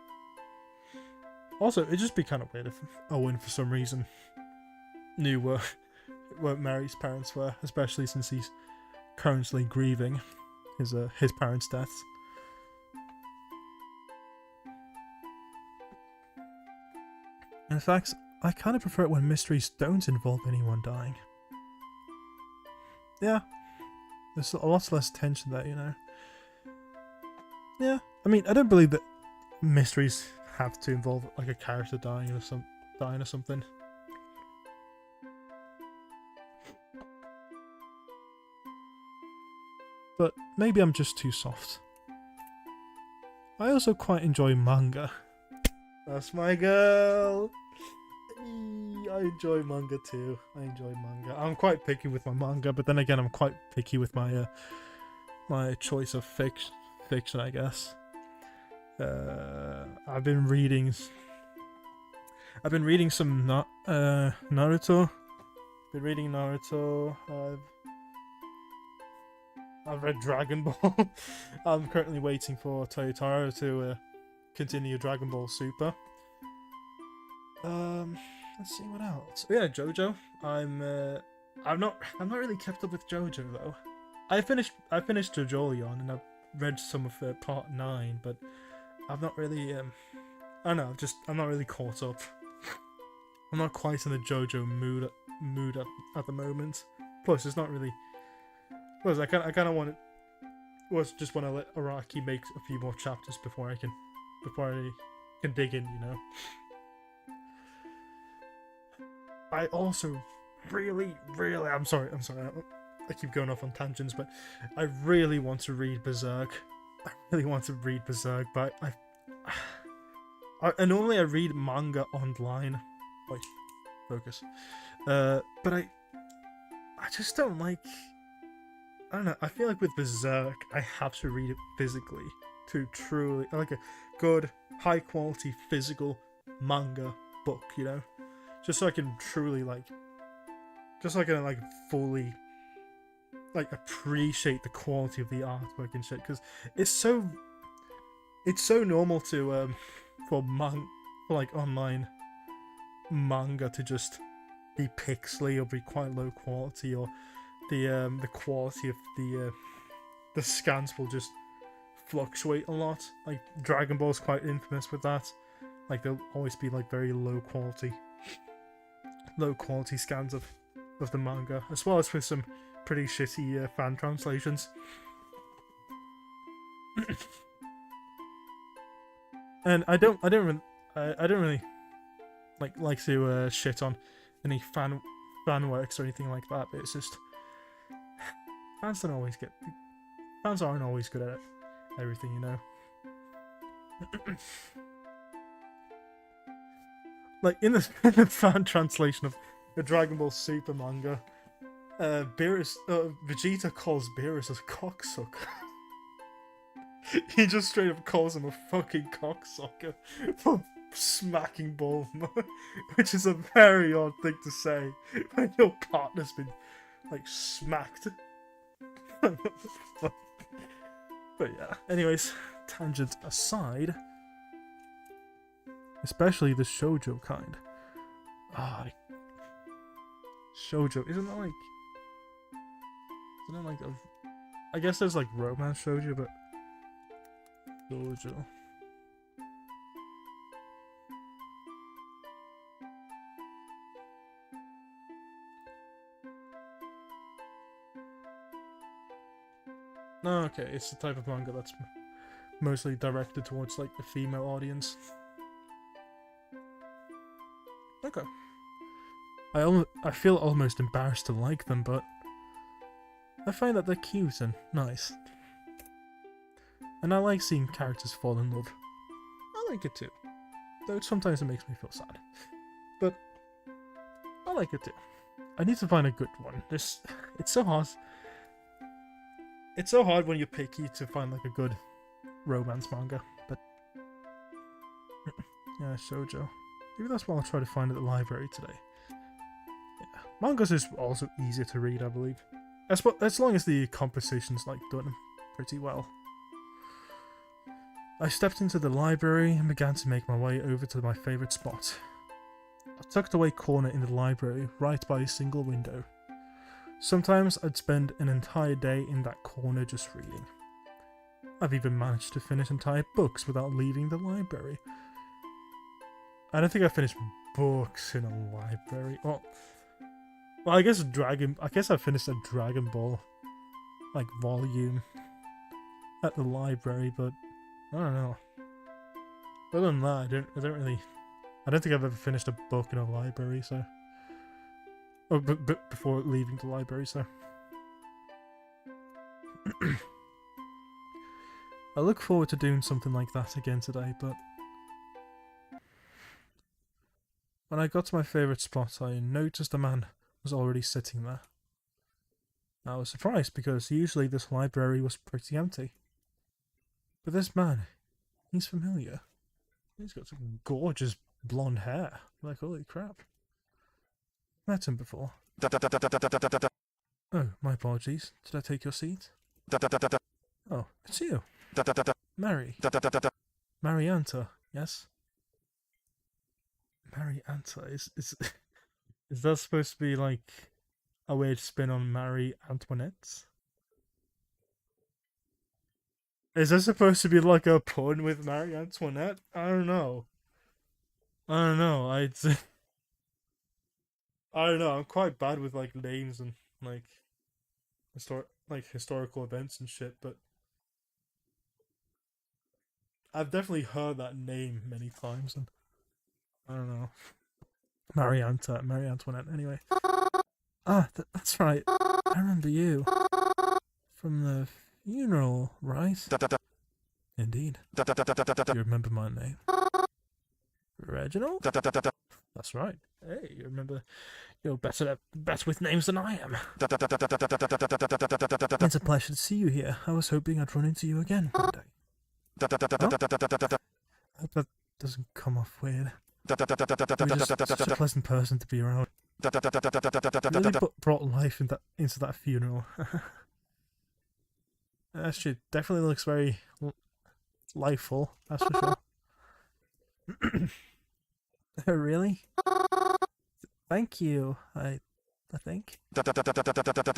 Also, it'd just be kind of weird if Owen, for some reason, knew where Mary's parents were, especially since he's currently grieving his parents' deaths. In fact, I kind of prefer it when mysteries don't involve anyone dying. Yeah, there's a lot less tension there, you know. Yeah, I mean, I don't believe that mysteries have to involve like a character dying or something. But maybe I'm just too soft. I also quite enjoy manga. That's my girl. I enjoy manga too. I'm quite picky with my manga, but then again, I'm quite picky with my my choice of fiction, I guess. I've been reading some Naruto. I've read Dragon Ball. I'm currently waiting for Toyotaro to continue Dragon Ball Super. Let's see what else. Yeah, JoJo. I've not really kept up with JoJo though. I finished JoJolion and I've read some of part 9, but I've not really I don't know. I'm not really caught up. I'm not quite in the JoJo mood at the moment. Plus, it's not really. Plus, I kind of want to. Well, just want to let Araki make a few more chapters before I can dig in, you know. I also really, I'm sorry, I keep going off on tangents, but I really want to read Berserk. But I normally read manga online. Wait, focus. But I just don't like. I don't know. I feel like with Berserk, I have to read it physically to truly like a good, high quality physical manga book. You know. Just so I can truly fully appreciate the quality of the artwork and shit, because it's so it's so normal to for like online manga to just be pixely or be quite low quality, or the quality of the scans will just fluctuate a lot. Like Dragon Ball's quite infamous with that. Like there'll always be like very low quality scans of the manga, as well as with some pretty shitty fan translations. And I don't really like to shit on any fan works or anything like that, but it's just fans aren't always good at everything, you know. Like in the fan translation of the Dragon Ball Super manga, Vegeta calls Beerus a cocksucker. He just straight up calls him a fucking cocksucker for smacking Bulma, which is a very odd thing to say when your partner's been like smacked. But yeah, anyways, tangent aside, especially the shoujo kind. Shoujo, isn't it like I guess there's like romance shoujo, but shoujo. No, okay, it's the type of manga that's mostly directed towards like the female audience. Okay. I feel almost embarrassed to like them, but I find that they're cute and nice. And I like seeing characters fall in love. I like it too. Though sometimes it makes me feel sad. But I like it too. I need to find a good one. It's so hard. It's so hard when you're picky to find like a good romance manga, but yeah, shoujo. Maybe that's what I'll try to find at the library today. Yeah. Mangas is also easier to read, I believe. As long as the composition's like done pretty well. I stepped into the library and began to make my way over to my favourite spot. A tucked away corner in the library, right by a single window. Sometimes I'd spend an entire day in that corner just reading. I've even managed to finish entire books without leaving the library. I don't think I finished books in a library. Well, I guess I finished a Dragon Ball like volume at the library, but I don't know. Other than that, I don't think I've ever finished a book in a library, so. Oh, but before leaving the library, so. I look forward to doing something like that again today, but when I got to my favourite spot, I noticed a man was already sitting there. I was surprised because usually this library was pretty empty. But this man, he's familiar. He's got some gorgeous blonde hair. Like, holy crap. Met him before. Oh, my apologies. Did I take your seat? Oh, it's you. Mary. Marianta, yes? Marianta, is that supposed to be like a weird spin on Marie Antoinette? Is this supposed to be like a pun with Marie Antoinette? I don't know. I don't know. I'm quite bad with like names and like historical events and shit, but I've definitely heard that name many times, and I don't know. Marie Antoinette. Anyway. That's right. I remember you from the funeral, right? Indeed. You remember my name? Reginald? That's right. Hey, you remember? You're better with names than I am. It's a pleasure to see you here. I was hoping I'd run into you again one day. Oh? I hope that doesn't come off weird. You're just such a pleasant person to be around. You really brought life into that funeral. That shit definitely looks very lifeful, that's for sure. Really? Thank you, I think.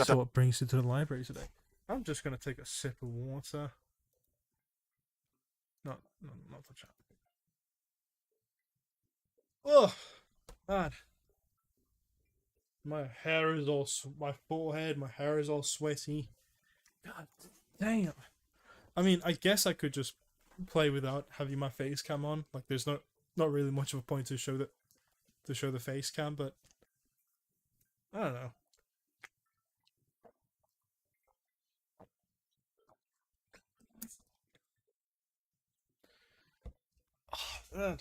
So what brings you to the library today? I'm just gonna take a sip of water. Not the chat. Oh, man. My hair is all, my forehead, my hair is all sweaty. God damn. I mean, I guess I could just play without having my face cam on. Like, there's not really much of a point to show the face cam, but I don't know. Oh, man.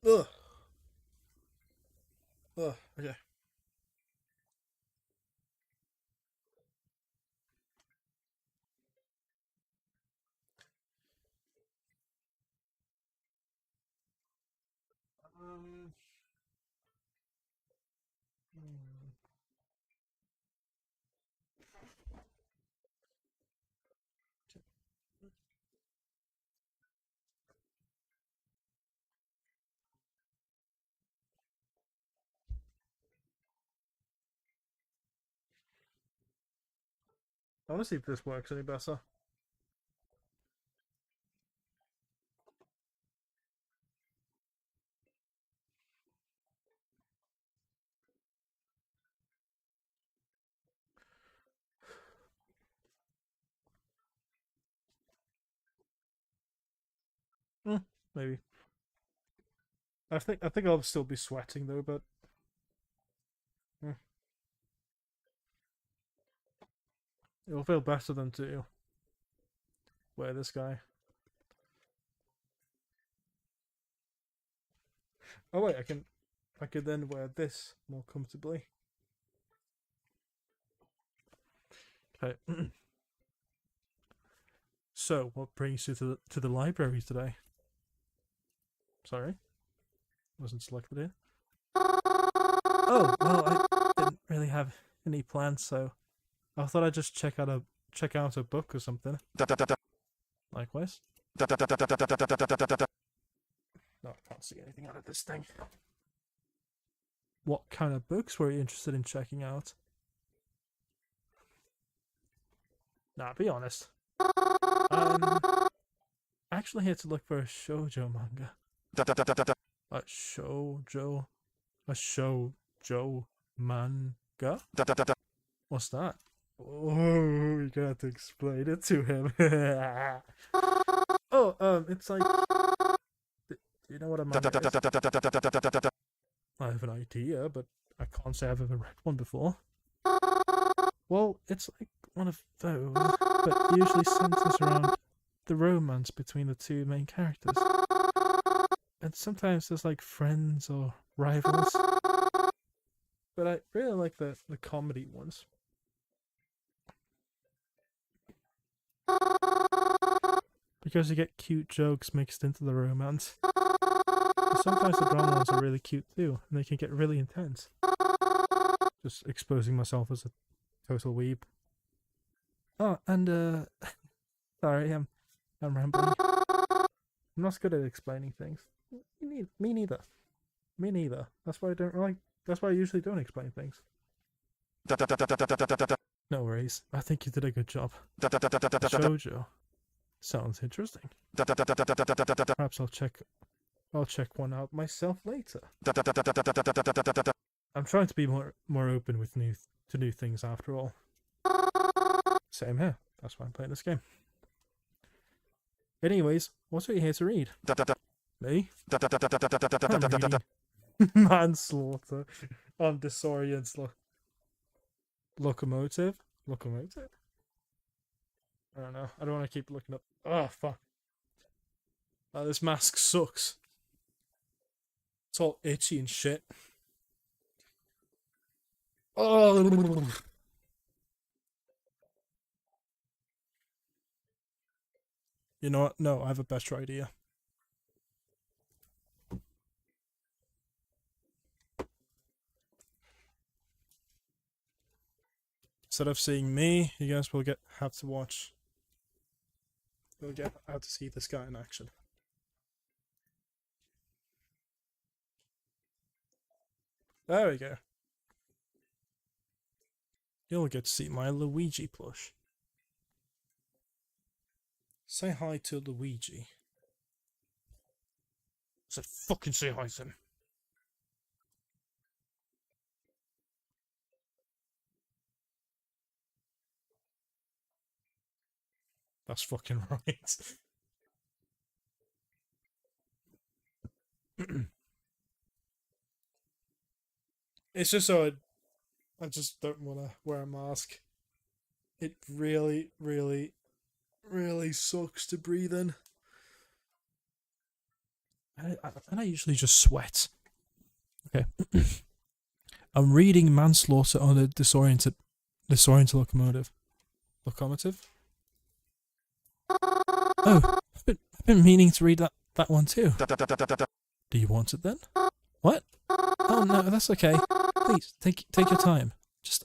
Ugh. Ugh. Okay. Hmm. I want to see if this works any better. Maybe. I think I'll still be sweating though, but it'll feel better than to wear this guy. Oh wait, I could then wear this more comfortably. Okay. So, what brings you to the library today? Sorry, wasn't selected here. Oh well, I didn't really have any plans, so I thought I'd just check out a book or something. Likewise. No, I can't see anything out of this thing. What kind of books were you interested in checking out? Nah, be honest. I'm actually here to look for a shoujo manga. A shoujo manga? What's that? Oh, you got to explain it to him. Oh, it's like... Do you know what a manga is? I have an idea, but I can't say I've ever read one before. Well, it's like one of those, but usually centers around the romance between the two main characters. And sometimes there's like friends or rivals. But I really like the comedy ones. Because you get cute jokes mixed into the romance. But sometimes the drama ones are really cute too, and they can get really intense. Just exposing myself as a total weeb. Oh, and sorry, I'm rambling. I'm not good at explaining things. Me neither. Me neither. That's why I usually don't explain things. No worries. I think you did a good job. Shoujo. Sounds interesting. Perhaps I'll check one out myself later. I'm trying to be more open with new things after all. Same here. That's why I'm playing this game. Anyways, what are you here to read? Me? I'm reading Manslaughter on Disorient's Locomotive? Locomotive? I don't know. I don't want to keep looking up. Oh, fuck. Oh, this mask sucks. It's all itchy and shit. Oh. You know what? No, I have a better idea. Instead of seeing me, you guys will have to watch You'll get out to see this guy in action. There we go. You'll get to see my Luigi plush. Say hi to Luigi. I said fucking say hi to him. That's fucking right. It's just so I just don't want to wear a mask. It really, really, really sucks to breathe in. And I usually just sweat. Okay. I'm reading manslaughter on a disoriented locomotive. Locomotive? Oh, I've been meaning to read that one too. Do you want it then? What? Oh no, that's okay. Please take your time. Just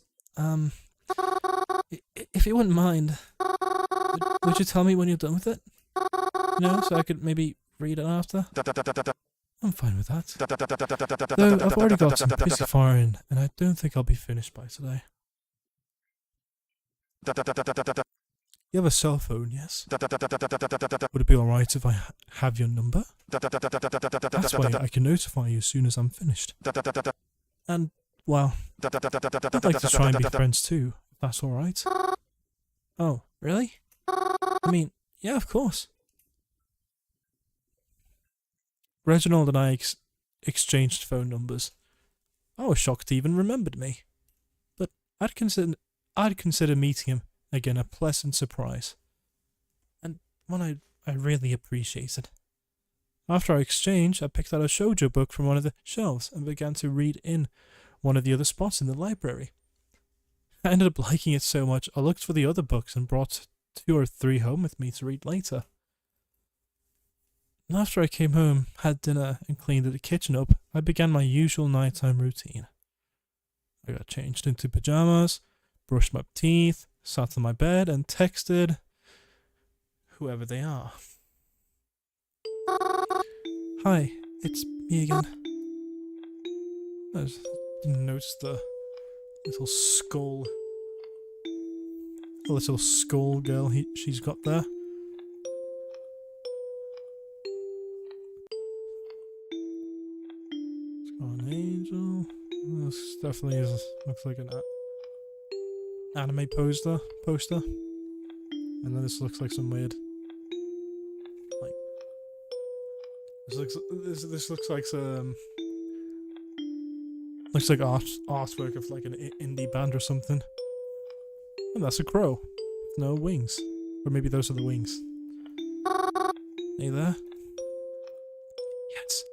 if you wouldn't mind, would you tell me when you're done with it? You know, so I could maybe read it after. I'm fine with that. Though I've already got some pretty far in, and I don't think I'll be finished by today. You have a cell phone, yes? Would it be alright if I have your number? That's why I can notify you as soon as I'm finished. And, well, I'd like to try and be friends too, if that's alright. Oh, really? I mean, yeah, of course. Reginald and I exchanged phone numbers. I was shocked he even remembered me. But I'd consider meeting him again a pleasant surprise, and one I really appreciated. After our exchange, I picked out a shoujo book from one of the shelves and began to read in one of the other spots in the library. I ended up liking it so much, I looked for the other books and brought 2 or 3 home with me to read later. And after I came home, had dinner, and cleaned the kitchen up, I began my usual nighttime routine. I got changed into pajamas, brushed my teeth, sat on my bed, and texted whoever they are. Hi, it's me again. I just didn't notice the little skull girl she's got there. An angel. This definitely looks like an anime poster. And then this looks like some weird, like, this looks like some, looks like artwork of like an indie band or something. And that's a crow with no wings, or maybe those are the wings. Are you there? Yes.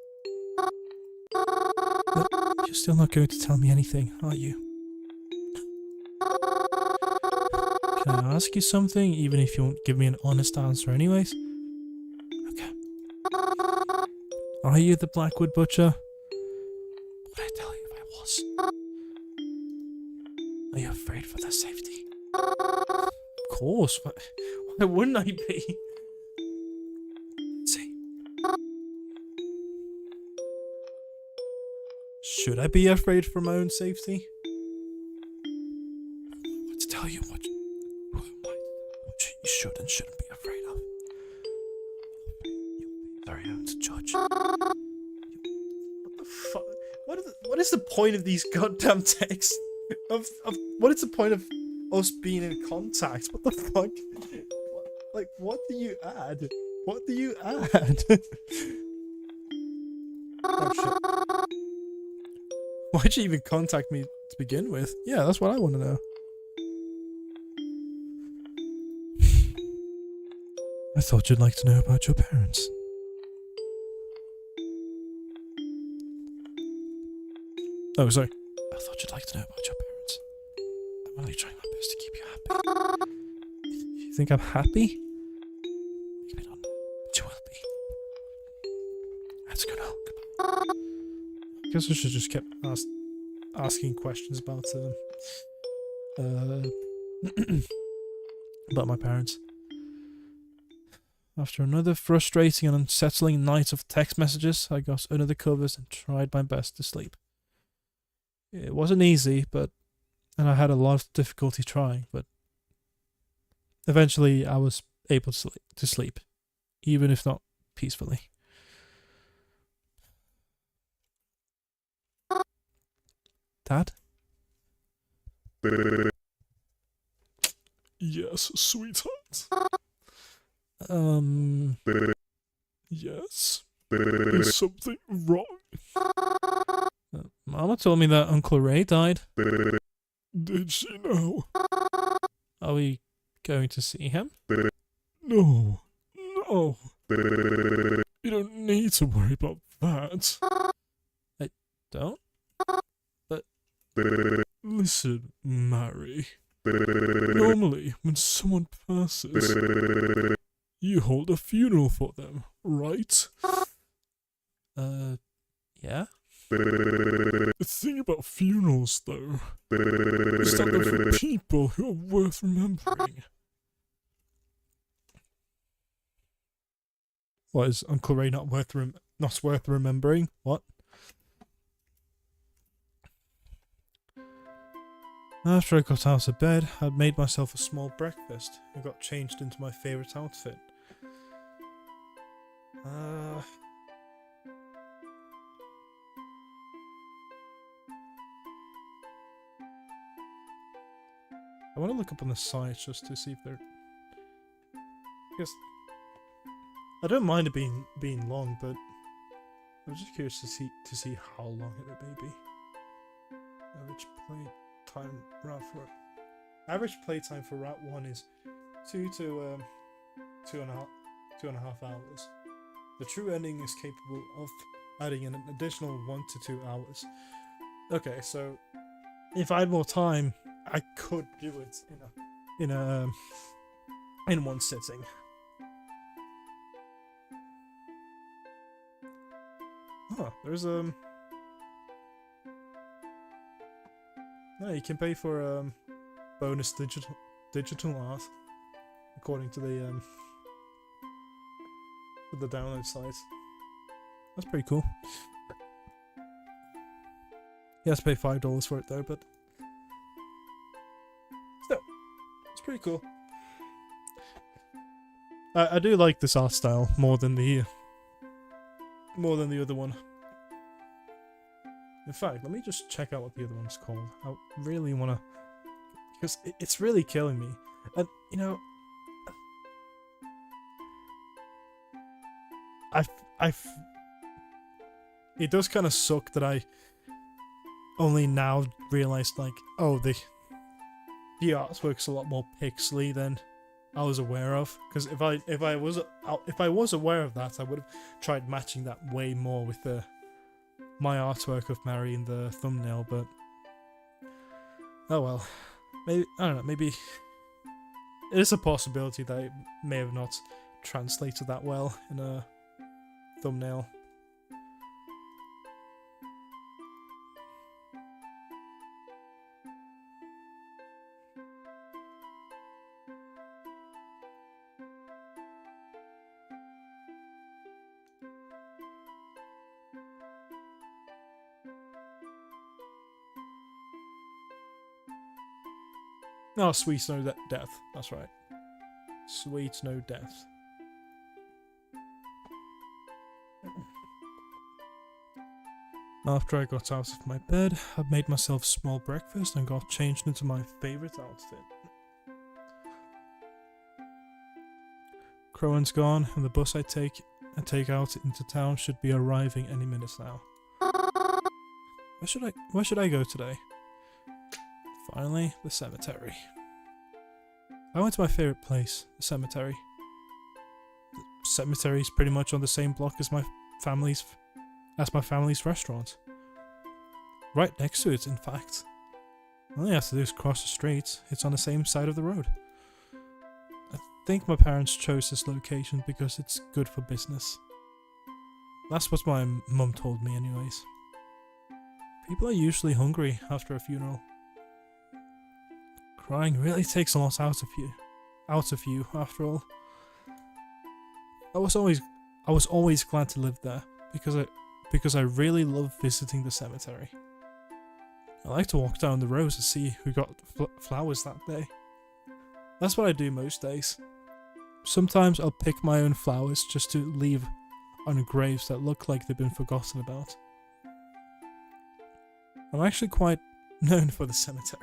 But you're still not going to tell me anything, are you? Can I ask you something, even if you won't give me an honest answer anyways? Okay. Are you the Blackwood Butcher? Would I tell you if I was? Are you afraid for their safety? Of course. Why wouldn't I be? Let's see. Should I be afraid for my own safety? Let's tell you what you should and shouldn't be afraid of. You'll be very own to judge. What the fuck? What is the point of these goddamn texts? Of what is the point of us being in contact? What the fuck? What do you add? What do you add? Oh shit. Why'd you even contact me to begin with? Yeah, that's what I want to know. I thought you'd like to know about your parents. Oh, sorry. I thought you'd like to know about your parents. I'm really trying my best to keep you happy. You think I'm happy? Maybe not, but you will be. Let's go now. Goodbye. I guess I should just keep asking questions about about my parents. After another frustrating and unsettling night of text messages, I got under the covers and tried my best to sleep. It wasn't easy, and I had a lot of difficulty trying, but eventually I was able to sleep, even if not peacefully. Dad? Yes, sweetheart. Yes? Is something wrong? Mama told me that Uncle Ray died. Did she know? Are we going to see him? No. No. You don't need to worry about that. I don't? But... Listen, Mary. Normally, when someone passes, you hold a funeral for them, right? Yeah? The thing about funerals, though, is that they're for people who are worth remembering. What, is Uncle Ray not worth remembering? What? After I got out of bed, I'd made myself a small breakfast and got changed into my favourite outfit. I want to look up on the site just to see if they're... Because I don't mind it being long, but I'm just curious to see how long it may be. Average playtime for Route 1 is 2 to 2.5 hours. The true ending is capable of adding an additional 1 to 2 hours. Okay, so if I had more time, I could do it in one sitting. Huh, there's no, you can pay for bonus digital art according to the download site. That's pretty cool. You have to pay $5 for it though, but still, it's pretty cool. I do like this art style more than the other one. In fact, let me just check out what the other one's called. I really want to... Because it's really killing me. And, you know... It does kind of suck that I only now realised, like, oh, the artwork's a lot more pixely than I was aware of. Because if I was aware of that, I would have tried matching that way more with my artwork of Mary in the thumbnail, but oh well. Maybe, I don't know, maybe it is a possibility that it may have not translated that well in a thumbnail. Oh, Sweet Snow Death. That's right. Sweet Snow Death. After I got out of my bed, I made myself a small breakfast and got changed into my favourite outfit. Crowan's gone, and the bus I take out into town should be arriving any minute now. Where should I go today? Finally, the cemetery. I went to my favourite place, the cemetery. The cemetery is pretty much on the same block as my family's restaurant. Right next to it, in fact. All you have to do is cross the street. It's on the same side of the road. I think my parents chose this location because it's good for business. That's what my mum told me anyways. People are usually hungry after a funeral. Crying really takes a lot out of you after all. I was always glad to live there because I really love visiting the cemetery. I like to walk down the rows and see who got flowers that day. That's what I do most days. Sometimes I'll pick my own flowers just to leave on graves that look like they've been forgotten about. I'm actually quite known for the cemetery.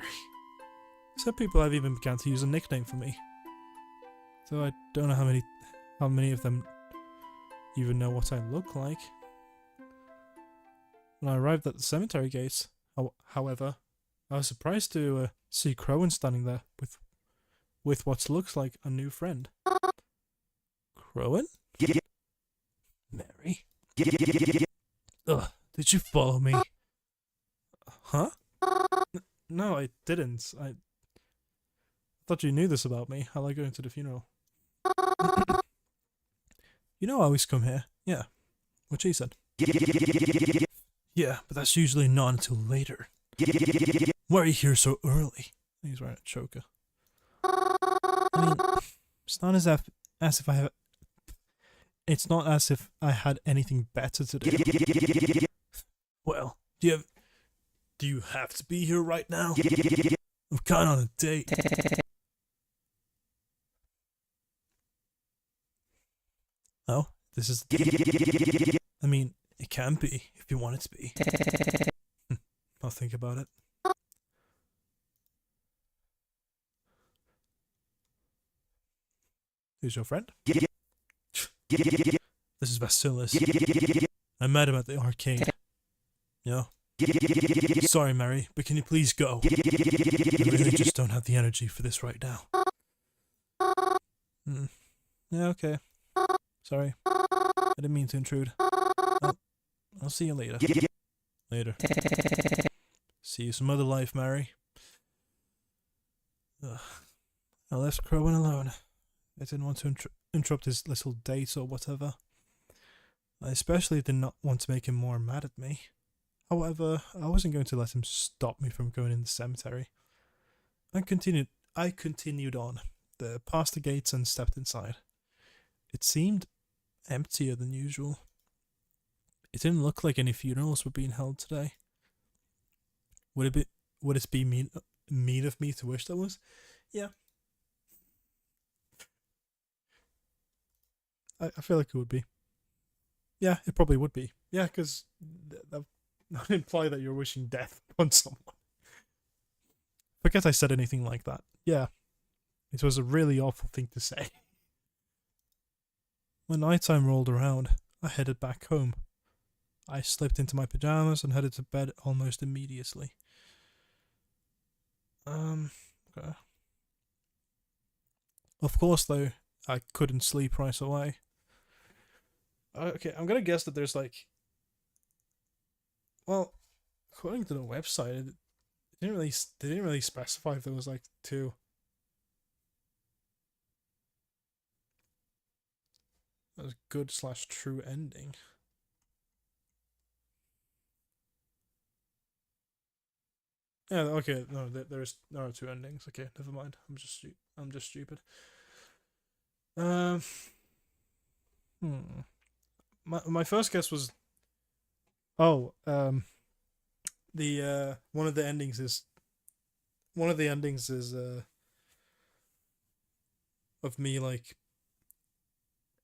Some people have even begun to use a nickname for me. Though I don't know how many of them even know what I look like. When I arrived at the cemetery gates, however, I was surprised to see Crowan standing there with what looks like a new friend. Crowan? Mary? Ugh, did you follow me? Huh? No, I didn't. I thought you knew this about me. I like going to the funeral. You know I always come here. Yeah. What she said. Yeah, but that's usually not until later. Why are you here so early? He's wearing a choker. I mean, it's not as if I have... It's not as if I had anything better to do. Well, do you have to be here right now? I'm kind of on a date. Oh, this is... I mean, it can be, if you want it to be. I'll think about it. Who's your friend? This is Basilis. I met him at the arcade. Yeah. Sorry, Mary, but can you please go? I really just don't have the energy for this right now. Yeah, okay. Sorry. I didn't mean to intrude. I'll see you later. Later. See you some other life, Mary. I left Crowan alone. I didn't want to interrupt his little date or whatever. I especially did not want to make him more mad at me. However, I wasn't going to let him stop me from going in the cemetery. I continued on, past the gates and stepped inside. It seemed emptier than usual. It didn't look like any funerals were being held today. Would it be mean of me to wish there was? Yeah. I feel like it would be. Yeah, it probably would be. Yeah, because that would imply that you're wishing death upon someone. Forget I said anything like that. Yeah, it was a really awful thing to say. When nighttime rolled around, I headed back home. I slipped into my pajamas and headed to bed almost immediately. Okay. Of course, though, I couldn't sleep right away. Okay, I'm gonna guess that there's like... Well, according to the website, they didn't really specify if there was like two. That was a good/true ending. Yeah, okay, no, there are two endings. Okay, never mind. I'm just stupid. My first guess was, the one of the endings is of me like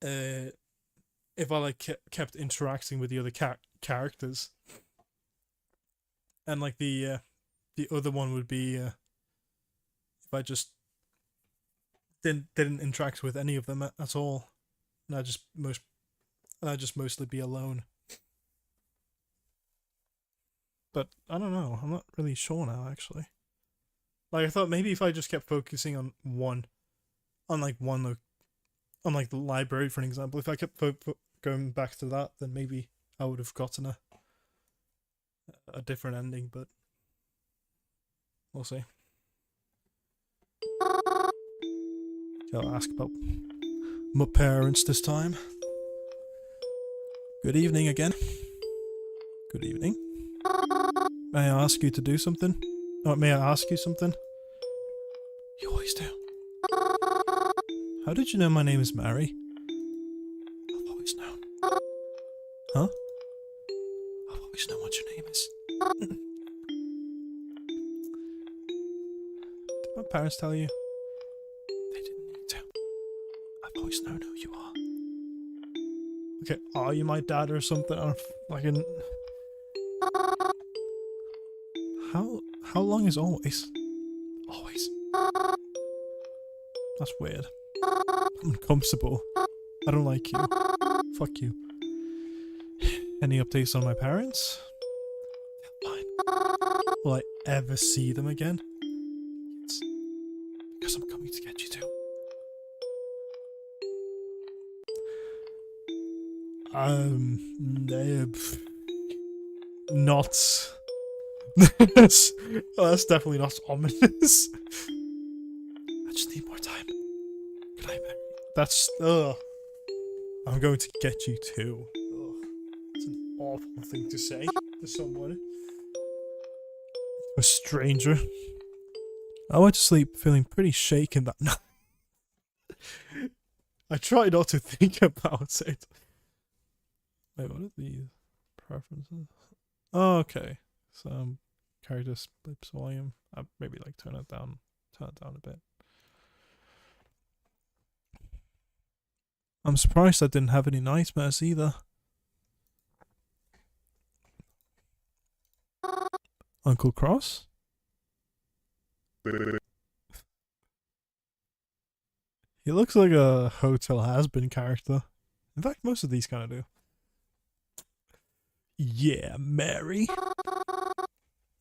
if I like kept interacting with the other characters, and like the other one would be if I just didn't interact with any of them at all, and I'd just mostly be alone. But I don't know. I'm not really sure now, actually. Like, I thought maybe if I just kept focusing on the library, for an example, if I kept going back to that, then maybe I would have gotten a different ending, but we'll see. I'll ask about my parents this time. Good evening again. Good evening. May I ask you to do something? Or may I ask you something? You always do. How did you know my name is Mary? always know what your name is. Did my parents tell you? They didn't need to. I've always known who you are. Okay, are you my dad or something? I don't fucking... How long is always? Always. That's weird. I'm uncomfortable. I don't like you. Fuck you. Any updates on my parents? Fine. Will I ever see them again? Yes. Because I'm coming to get you too. Not. That's definitely not ominous. I just need more time. Can I? That's. I'm going to get you too. Ugh. It's an awful thing to say to someone. A stranger. I went to sleep feeling pretty shaken that night. I try not to think about it. Wait, what are these preferences? Oh, okay. Some character splits volume. Maybe like turn it down a bit. I'm surprised I didn't have any nightmares either. Uncle Cross? He looks like a Hotel Has-Been character. In fact, most of these kind of do. Yeah, Mary.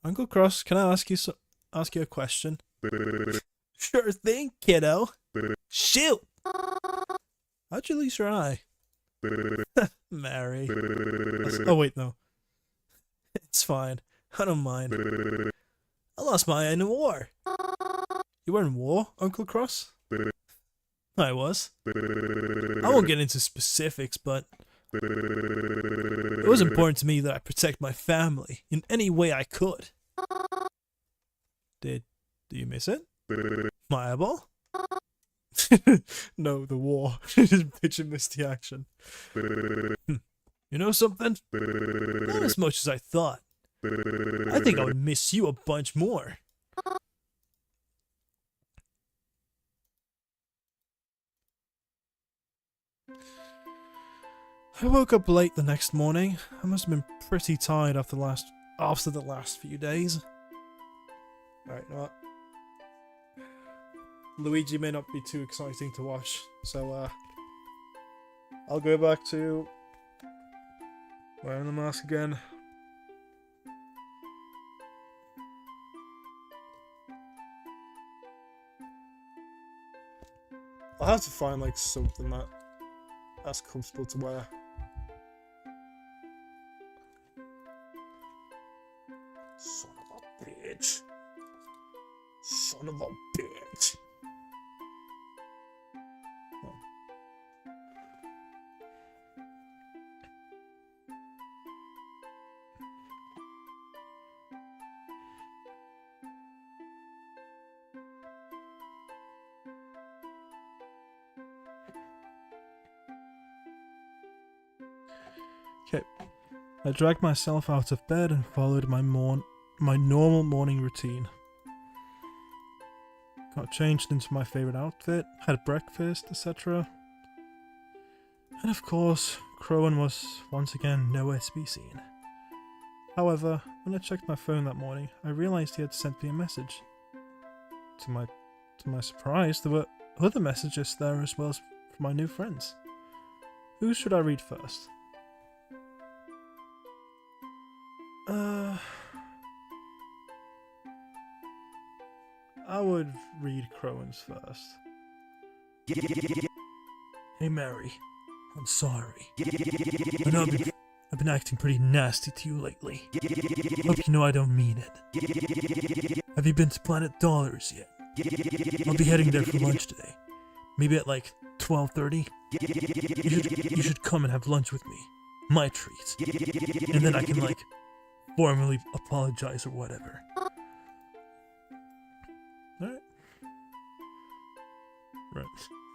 Uncle Cross, can I ask you a question? Sure thing, kiddo. Shoot! How'd you lose your eye? Mary. Oh wait, no. It's fine. I don't mind. I lost my eye in the war. You were in war, Uncle Cross? I was. I won't get into specifics, but it was important to me that I protect my family in any way I could. Do you miss it? My eyeball? No, the war. Picture missed the action. You know something? Not as much as I thought. I think I would miss you a bunch more. I woke up late the next morning. I must have been pretty tired after the last few days. Alright, you know what? Luigi may not be too exciting to watch, so I'll go back to wearing the mask again. I'll have to find like something that's comfortable to wear. Son of a bitch. Son of a bitch. Oh. Okay. I dragged myself out of bed and followed my normal morning routine. Got changed into my favorite outfit, had breakfast, etc. And of course, Crowan was once again nowhere to be seen. However, when I checked my phone that morning, I realized he had sent me a message. To my surprise, there were other messages there as well as from my new friends. Who should I read first? I would read Crowan's first. Hey Mary, I'm sorry. I know I've been acting pretty nasty to you lately. Hope you know I don't mean it. Have you been to Planet Dollars yet? I'll be heading there for lunch today. Maybe at like 12:30. You should come and have lunch with me. My treat. And then I can like formally apologize or whatever. Alright. Right.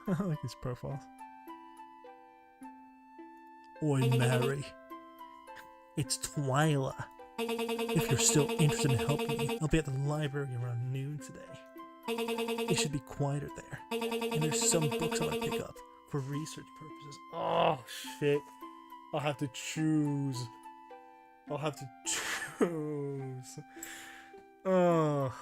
I like his profile. Oi, Mary. It's Twyla. If you're still interested in helping me, I'll be at the library around noon today. It should be quieter there. And there's some books I might pick up for research purposes. Oh, shit. I'll have to choose. Oh.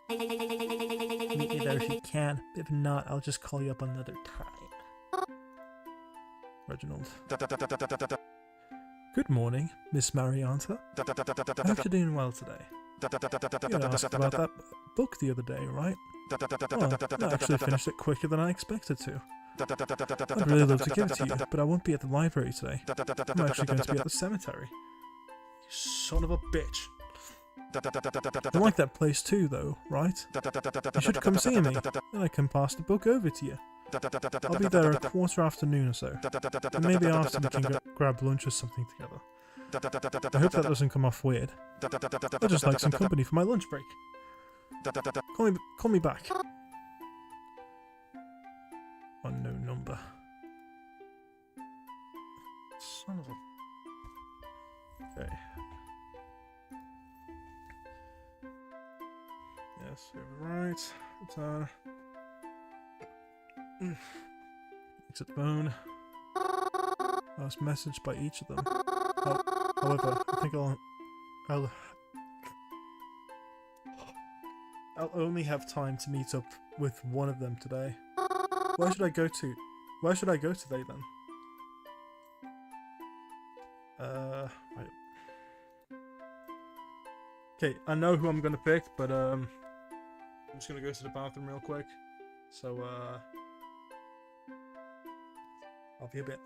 Meet me there if you can. If not, I'll just call you up another time. Reginald. Good morning, Miss Marianta. I hope you're doing well today. You had asked about that book the other day, right? Well, I actually finished it quicker than I expected to. I'd really love to give it to you, but I won't be at the library today. I'm actually going to be at the cemetery. You son of a bitch. I like that place too, though, right? You should come see me, and I can pass the book over to you. I'll be there at 1:15 or so, and maybe after we can grab lunch or something together. I hope that doesn't come off weird. I'd just like some company for my lunch break. Call me back. Unknown number. Son of a... Okay. Yes, you're right. Return. Exit phone. Last message by each of them. However, I think I'll only have time to meet up with one of them today. Where should I go today then? Right. Okay, I know who I'm gonna pick, but I'm just gonna go to the bathroom real quick. So I'll be a bit.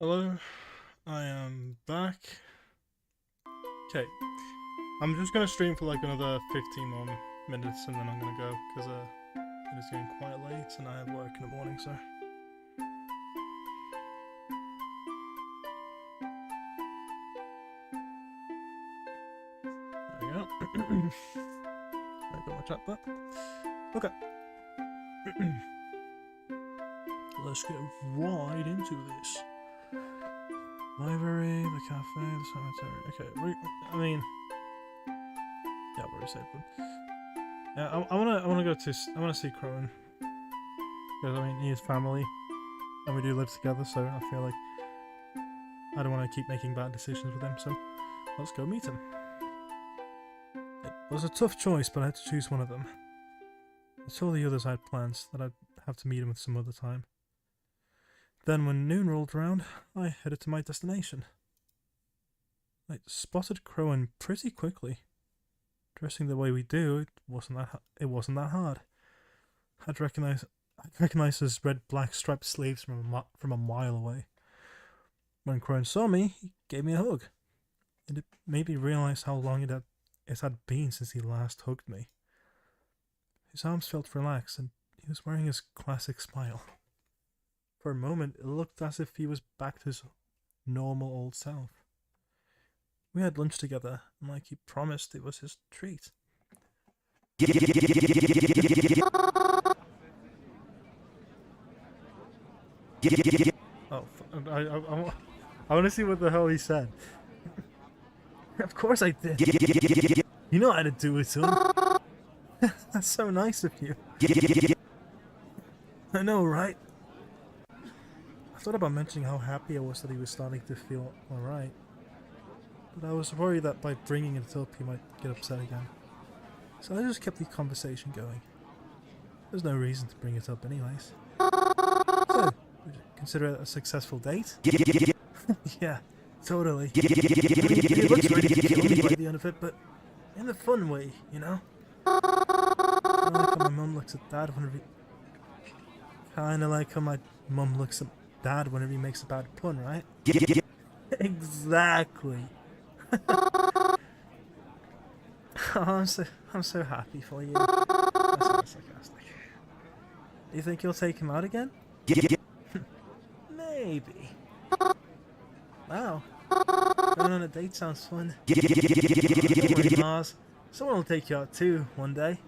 Hello, I am back. Okay, I'm just gonna stream for like another 15 more minutes and then I'm gonna go because it is getting quite late and I have work in the morning, so. There we go. I got my chat back. Okay. Let's get right into this. Library, the cafe, the cemetery. Okay, I mean, yeah, I've already said, but yeah, I wanna go to, I wanna see Crone because I mean he is family, and we do live together, so I feel like I don't want to keep making bad decisions with him. So let's go meet him. It was a tough choice, but I had to choose one of them. I told the others I had plans that I'd have to meet him at some other time. Then when noon rolled around, I headed to my destination. I spotted Crone pretty quickly. Dressing the way we do, it wasn't that hard. I'd recognize his red-black striped sleeves from a mile away. When Crone saw me, he gave me a hug. And it made me realize how long it had been since he last hugged me. His arms felt relaxed, and he was wearing his classic smile. For a moment, it looked as if he was back to his normal old self. We had lunch together, and like he promised, it was his treat. Oh, I want to see what the hell he said. Of course I did. You know how to do it to him. That's so nice of you. I know, right? I thought about mentioning how happy I was that he was starting to feel alright. But I was worried that by bringing it up he might get upset again. So I just kept the conversation going. There's no reason to bring it up anyways. So, would you consider it a successful date? Yeah, totally. I mean, it looks ready to kill me by the end of it, but in a fun way, you know? Kinda like how my mum looks at Dad whenever Kinda like how my mum looks at Dad whenever he makes a bad pun, right? Exactly. Oh, I'm so happy for you. That's not sarcastic. Do you think you'll take him out again? Maybe. Wow. Going on a date sounds fun. Don't worry, Mars. Someone will take you out too, one day.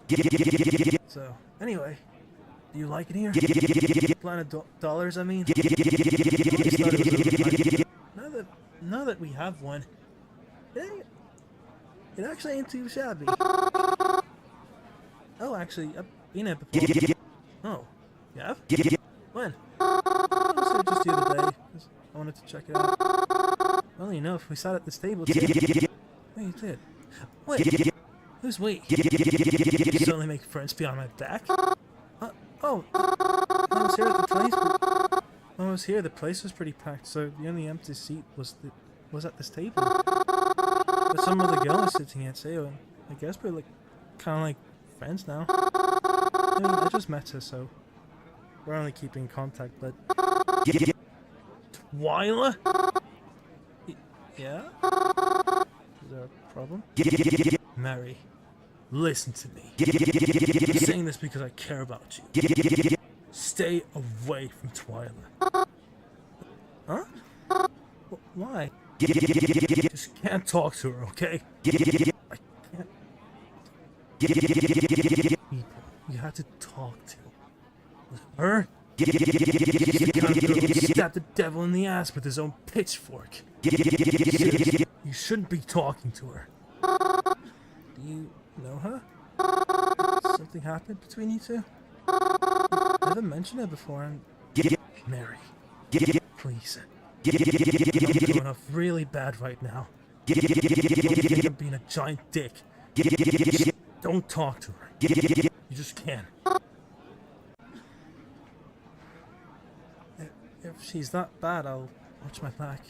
So, anyway, do you like it here? Plan of dollars, I mean? Now that we have one, it actually ain't too shabby. Oh, actually, I've been here before. Oh, you have? When? Honestly, just the other day. I wanted to check it out. Well, enough, we sat at this table too. Oh, you did? Wait, who's we? You certainly make friends behind my back? Oh, when I was here at the place, when I was here, the place was pretty packed, so the only empty seat was at this table. But some other girl was sitting here too, and I guess we're kind of like friends now. I mean, I just met her, so we're only keeping in contact, but... Twyla? Yeah? Is there a problem? Mary, listen to me. I'm saying this because I care about you. Stay away from Twyla. Huh? Why? Just can't talk to her, okay? I can't. People you had to talk to. With her? She's the kind of girl who stabbed the devil in the ass with his own pitchfork. Seriously, you shouldn't be talking to her. Do you know her? Something happened between you two? I never mentioned her before, and... Mary, please. I'm going off really bad right now. Don't think I'm being a giant dick. Just don't talk to her. You just can't. If she's that bad, I'll watch my back.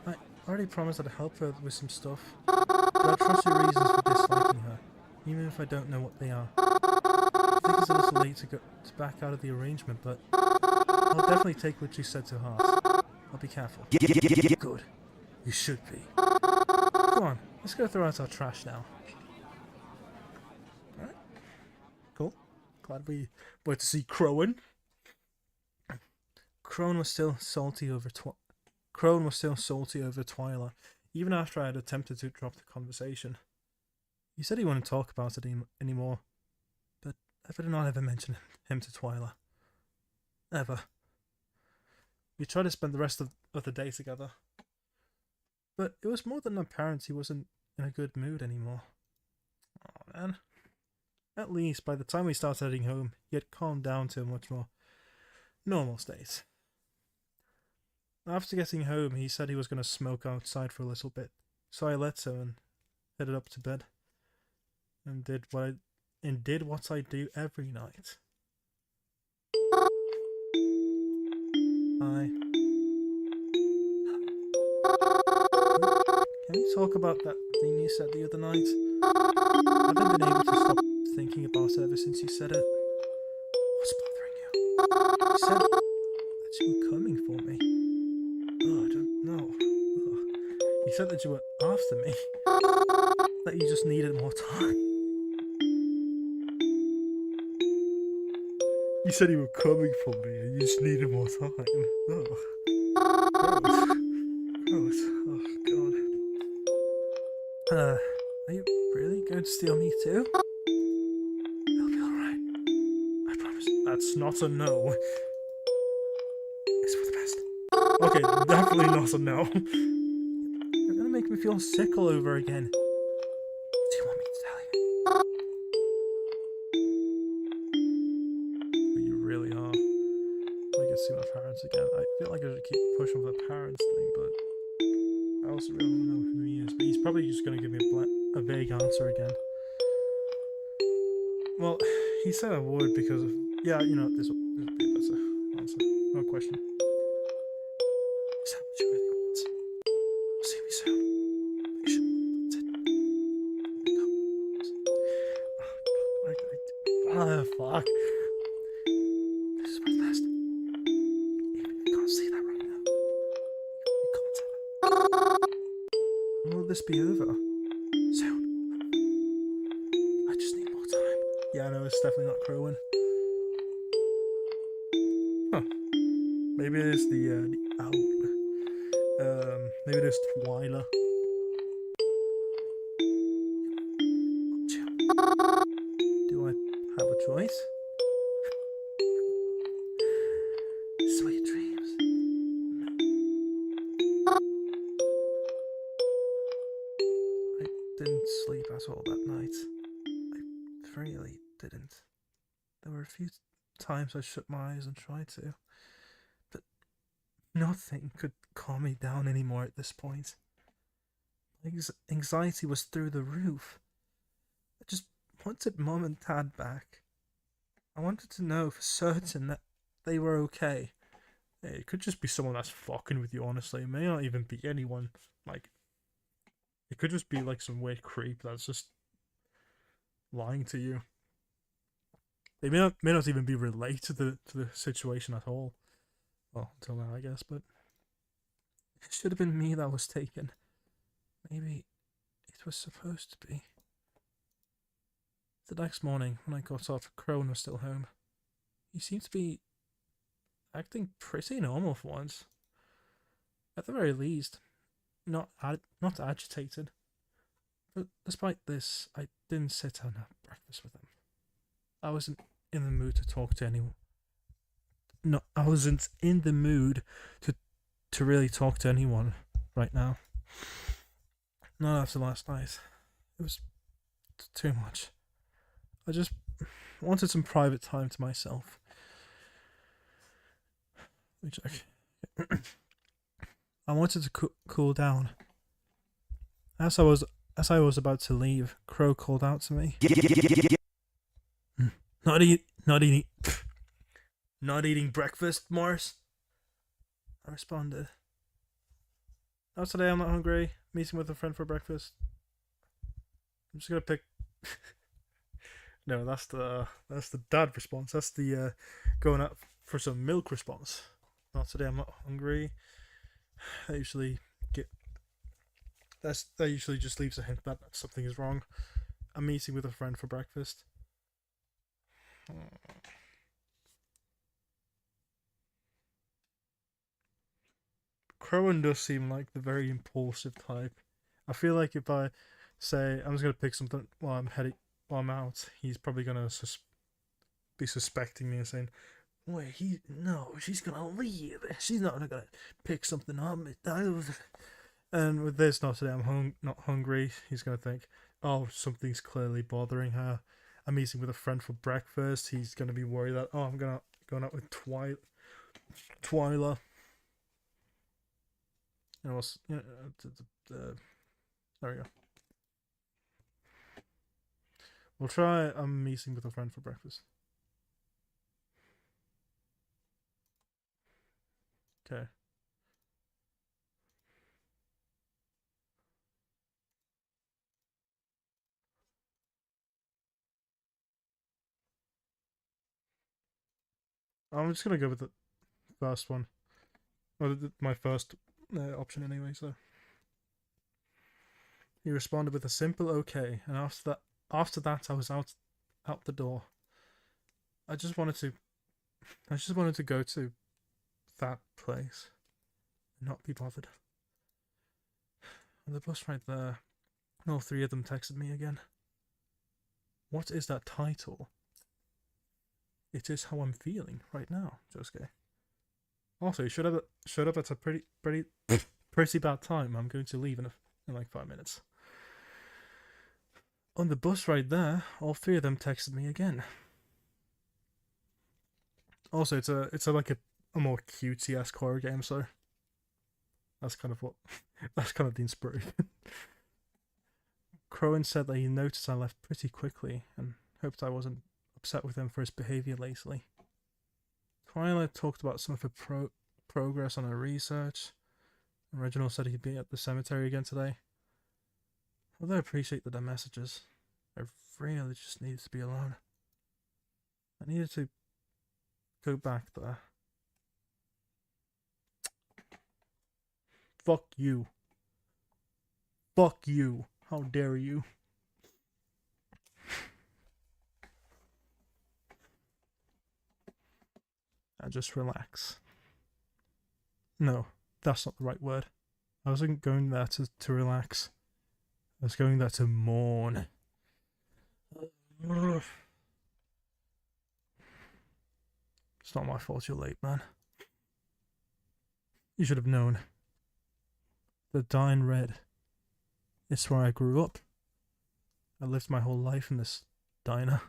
I already promised I'd help her with some stuff. But I trust your reasons for disliking her, even if I don't know what they are. I think it's a little late to back out of the arrangement, but I'll definitely take what you said to heart. I'll be careful. Good. You should be. Come on, let's go throw out our trash now. Alright. Cool. Glad we went to see Crowan. Crone was still salty over Twyla, even after I had attempted to drop the conversation. He said he wouldn't talk about it anymore, but I did not ever mention him to Twyla. Ever. We tried to spend the rest of the day together, but it was more than apparent he wasn't in a good mood anymore. Oh man. At least by the time we started heading home, he had calmed down to a much more normal state. After getting home, he said he was going to smoke outside for a little bit, so I let him and headed up to bed, and did what I do every night. Hi. Can we talk about that thing you said the other night? I haven't been able to stop thinking about it ever since you said it. What's bothering you? You said that you were coming for me. Oh, I don't know. Ugh. You said that you were after me. That you just needed more time. You said you were coming for me and you just needed more time. Ugh. Gross. Oh, God. Are you really going to steal me too? It'll be alright. I promise. That's not a no. It's for the best. Okay, definitely not a no. You're gonna make me feel sick all over again. Do you want me to tell you? But you really are. I get to see my parents again. I feel like I should keep pushing for the parents thing, but I also really don't know who he is. But he's probably just gonna give me a vague answer again. Well, he said I would because of... Yeah, you know, this would be a better answer. No question. Is that what you really want? I'll see me soon. You should... Oh, fuck. This is my last. Even if you can't see that right now. You can't tell it. When will this be over? Soon. I just need more time. Yeah, no, it's definitely not Crowan. Huh. Maybe it is the owl. Maybe it is Twyla. Do I have a choice? Sweet dreams. I didn't sleep at all that night. I really didn't. There were a few times I shut my eyes and tried to, but nothing could calm me down anymore at this point. My anxiety was through the roof. I just wanted Mom and Dad back. I wanted to know for certain that they were okay. It could just be someone that's fucking with you, honestly. It may not even be anyone. Like, it could just be like some weird creep that's just lying to you. They may not even be related to the situation at all. Well, until now, I guess, but it should have been me that was taken. Maybe it was supposed to be. The next morning, when I got up, Crone was still home. He seemed to be acting pretty normal for once. At the very least, not agitated. But despite this, I didn't sit down and have breakfast with him. I wasn't in the mood to talk to anyone. No, I wasn't in the mood to really talk to anyone right now. Not after last night. It was too much. I just wanted some private time to myself. Let me check. I wanted to cool down. As I was about to leave, Crow called out to me. Not eating breakfast, Morris? I responded. No, today I'm not hungry. Meeting with a friend for breakfast. I'm just gonna pick. No, that's the dad response. That's the going out for some milk response. Not today, I'm not hungry. That usually just leaves a hint that something is wrong. I'm meeting with a friend for breakfast. Crowan does seem like the very impulsive type. I feel like if I say I'm just gonna pick something while I'm out, he's probably gonna be suspecting me and saying, "Wait, she's gonna leave. She's not gonna pick something up." And with this, not today, I'm not hungry. He's gonna think, "Oh, something's clearly bothering her." I'm meeting with a friend for breakfast. He's gonna be worried that, "Oh, I'm going out with Twyla." And what's there we go. We'll try I'm meeting with a friend for breakfast. Okay. I'm just gonna go with the first one. Well, my first option anyway, so. He responded with a simple okay, and after that I was out the door. I just wanted to go to that place and not be bothered. On the bus right there, all three of them texted me again. What is that title? It is how I'm feeling right now, Josuke. Also, you showed up at a pretty bad time. I'm going to leave in like 5 minutes. On the bus right there, all three of them texted me again. Also, it's like a more cutesy-esque horror game, so that's kind of the inspiration. Crowan said that he noticed I left pretty quickly and hoped I wasn't upset with him for his behaviour lately. Twilight talked about some of her progress on her research. Reginald said he'd be at the cemetery again today. Although I appreciate the messages, I really just needed to be alone. I needed to go back there. Fuck you. Fuck you. How dare you? And just relax. No, that's not the right word. I wasn't going there to relax. I was going there to mourn. It's not my fault you're late, man. You should have known. The Dying Red. It's where I grew up. I lived my whole life in this diner.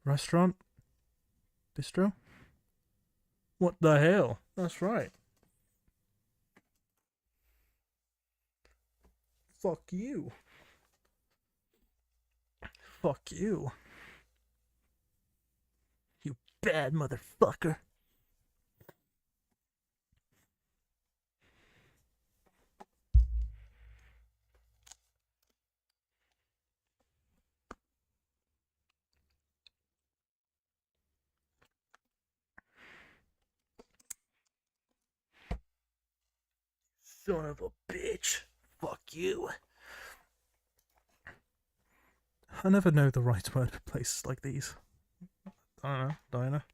Restaurant? Bistro? What the hell? That's right. Fuck you. Fuck you. You bad motherfucker. Son of a bitch. Fuck you. I never know the right word for places like these. I don't know, diner.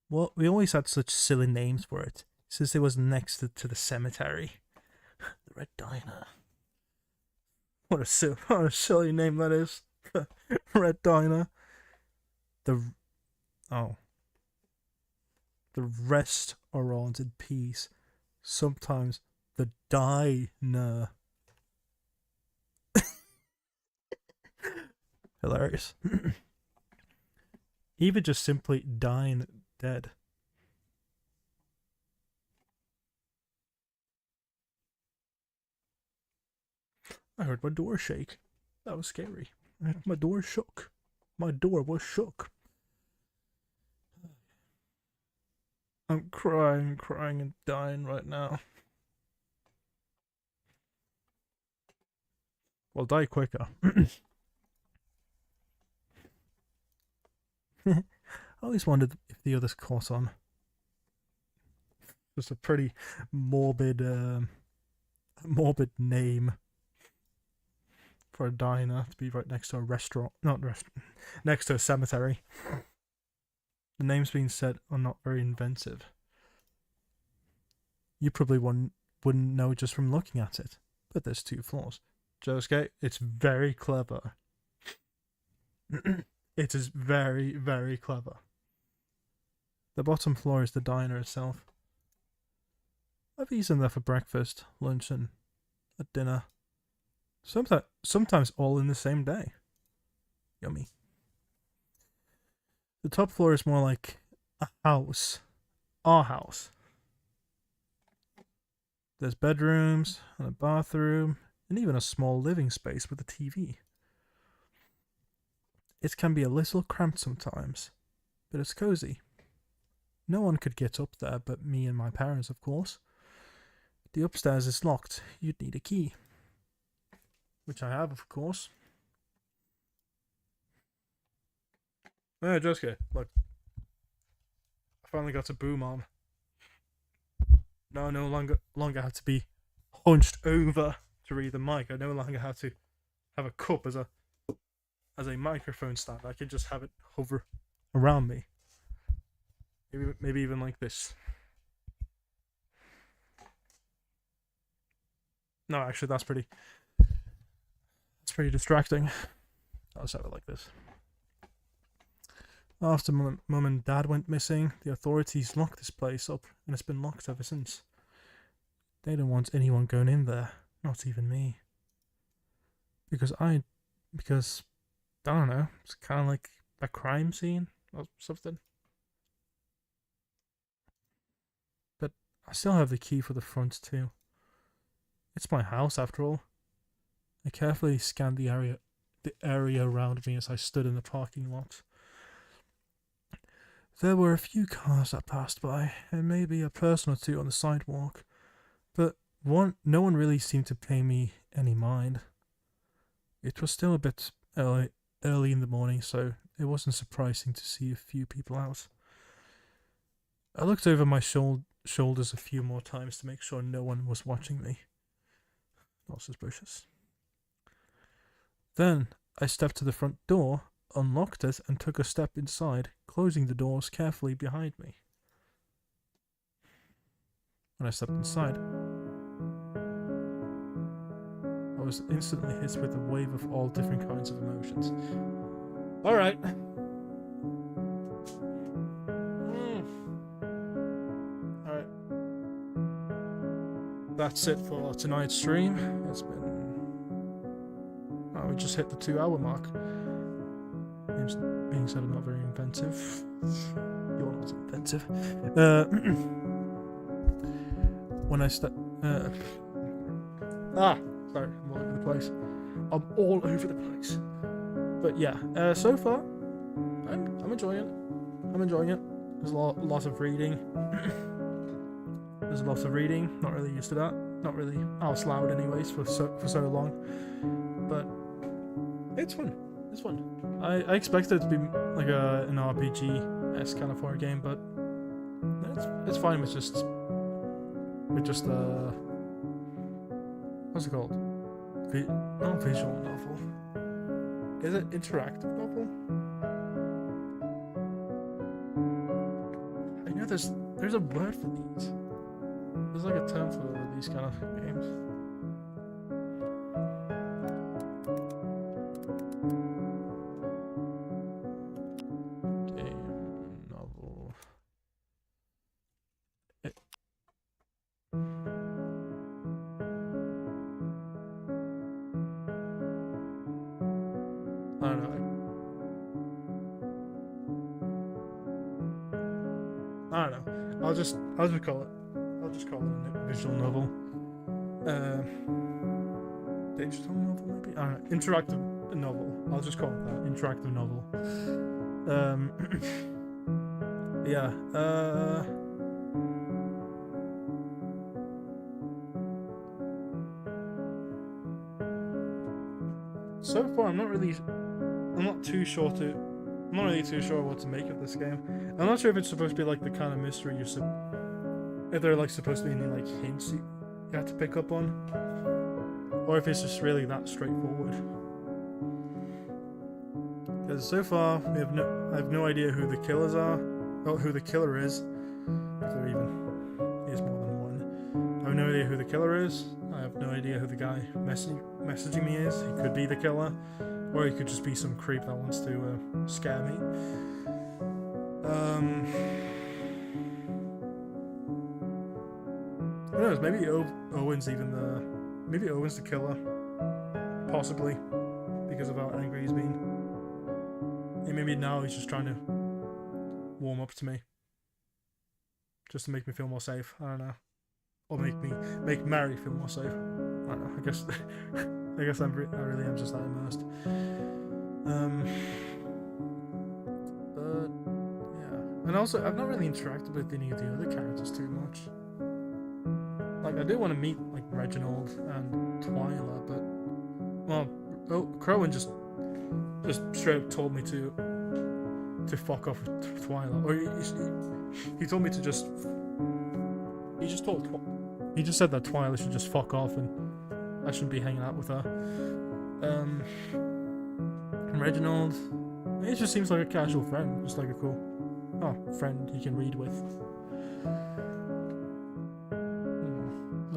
Well, we always had such silly names for it, since it was next to the cemetery. The Red Diner. What a silly name that is. Red Diner. The restaurant in peace. Sometimes the diner. Hilarious. Even just simply dine dead. I heard my door shake. That was scary. My door shook. My door was shook. I'm crying and dying right now. Well, die quicker. I always wondered if the others caught on. Just a pretty morbid, morbid name for a diner to be right next to a restaurant. Not restaurant, next to a cemetery. The names being said are not very inventive. You probably wouldn't know just from looking at it, but there's 2 floors. Josuke, it's very clever. It is very, very clever. The bottom floor is the diner itself. I've eaten there for breakfast, lunch, and at dinner. Sometimes all in the same day. Yummy. The top floor is more like a house. Our house. There's bedrooms, and a bathroom, and even a small living space with a TV. It can be a little cramped sometimes, but it's cozy. No one could get up there but me and my parents, of course. The upstairs is locked. You'd need a key. Which I have, of course. Oh, Josuke, look. I finally got a boom arm. No, I no longer have to be hunched over to read the mic. I no longer have to have a cup as a microphone stand. I can just have it hover around me. Maybe even like this. No, actually, that's pretty distracting. I'll just have it like this. After Mum and Dad went missing, the authorities locked this place up, and it's been locked ever since. They don't want anyone going in there, not even me. Because I don't know, it's kind of like a crime scene or something. But I still have the key for the front too. It's my house after all. I carefully scanned the area around me as I stood in the parking lot. There were a few cars that passed by, and maybe a person or two on the sidewalk, but no one really seemed to pay me any mind. It was still a bit early in the morning, so it wasn't surprising to see a few people out. I looked over my shoulders a few more times to make sure no one was watching me. Not suspicious. Then I stepped to the front door, unlocked it, and took a step inside, closing the doors carefully behind me. When I stepped inside, I was instantly hit with a wave of all different kinds of emotions. Alright. Alright. That's it for tonight's stream. It's been... we just hit the 2-hour mark. Being said, I'm not very inventive. You're not inventive. When I sorry, I'm all over the place. I'm all over the place. But yeah, so far, I'm enjoying it. I'm enjoying it. There's a lot of reading. There's lots of reading. Not really used to that. Not really out loud, anyways, for so long. But it's fun. It's fun. I expected it to be like an RPG-esque kind of horror game, but it's fine with just what's it called? Not visual novel. Is it interactive novel? I know there's a word for these. There's like a term for these kind of games. I don't know. I'll just call it. I'll just call it a visual novel. Digital novel, maybe. I don't know. Interactive novel. I'll just call it that. Interactive novel. Yeah. So far, I'm not I'm not really too sure what to make of this game. I'm not sure if it's supposed to be like the kind of mystery if they're like supposed to be any like hints you have to pick up on, or if it's just really that straightforward. Because so far I have no idea who the killers are, or who the killer is, if there even is more than one. I have no idea who the killer is. I have no idea who the guy messaging me is. He could be the killer, or he could just be some creep that wants to scare me. Who knows? Maybe Owen's maybe Owen's the killer, possibly, because of how angry he's been. And maybe now he's just trying to warm up to me, just to make me feel more safe. I don't know, or make Mary feel more safe. I don't know. I guess I really am just that immersed. But yeah, and also I've not really interacted with any of the other characters too much. Like I do want to meet like Reginald and Twyla, but Crowan just straight up told me to fuck off with Twyla, or he told me to just. He just said that Twyla should just fuck off and I shouldn't be hanging out with her. And Reginald, it just seems like a casual friend, just like a cool friend he can read with.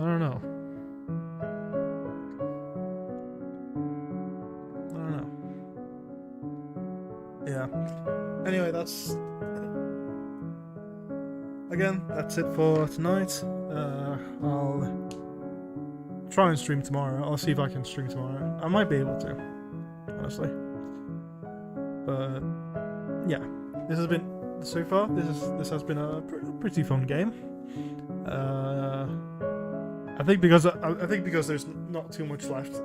I don't know. Yeah. Anyway, that's it for tonight. I'll try and stream tomorrow. I'll see if I can stream tomorrow. I might be able to, honestly. But yeah, this has been so far. This has been a pretty fun game. I think because there's not too much left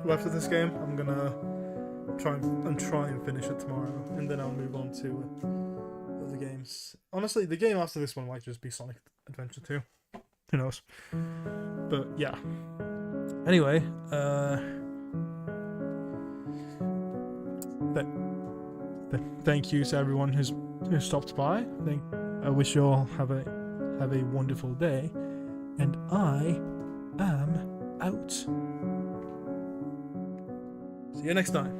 of this game, I'm gonna try and finish it tomorrow, and then I'll move on to other games. Honestly, the game after this one might just be Sonic Adventure 2. Who knows? But yeah. Anyway, thank you to everyone who stopped by. I wish you all have a wonderful day, and I am out. See you next time.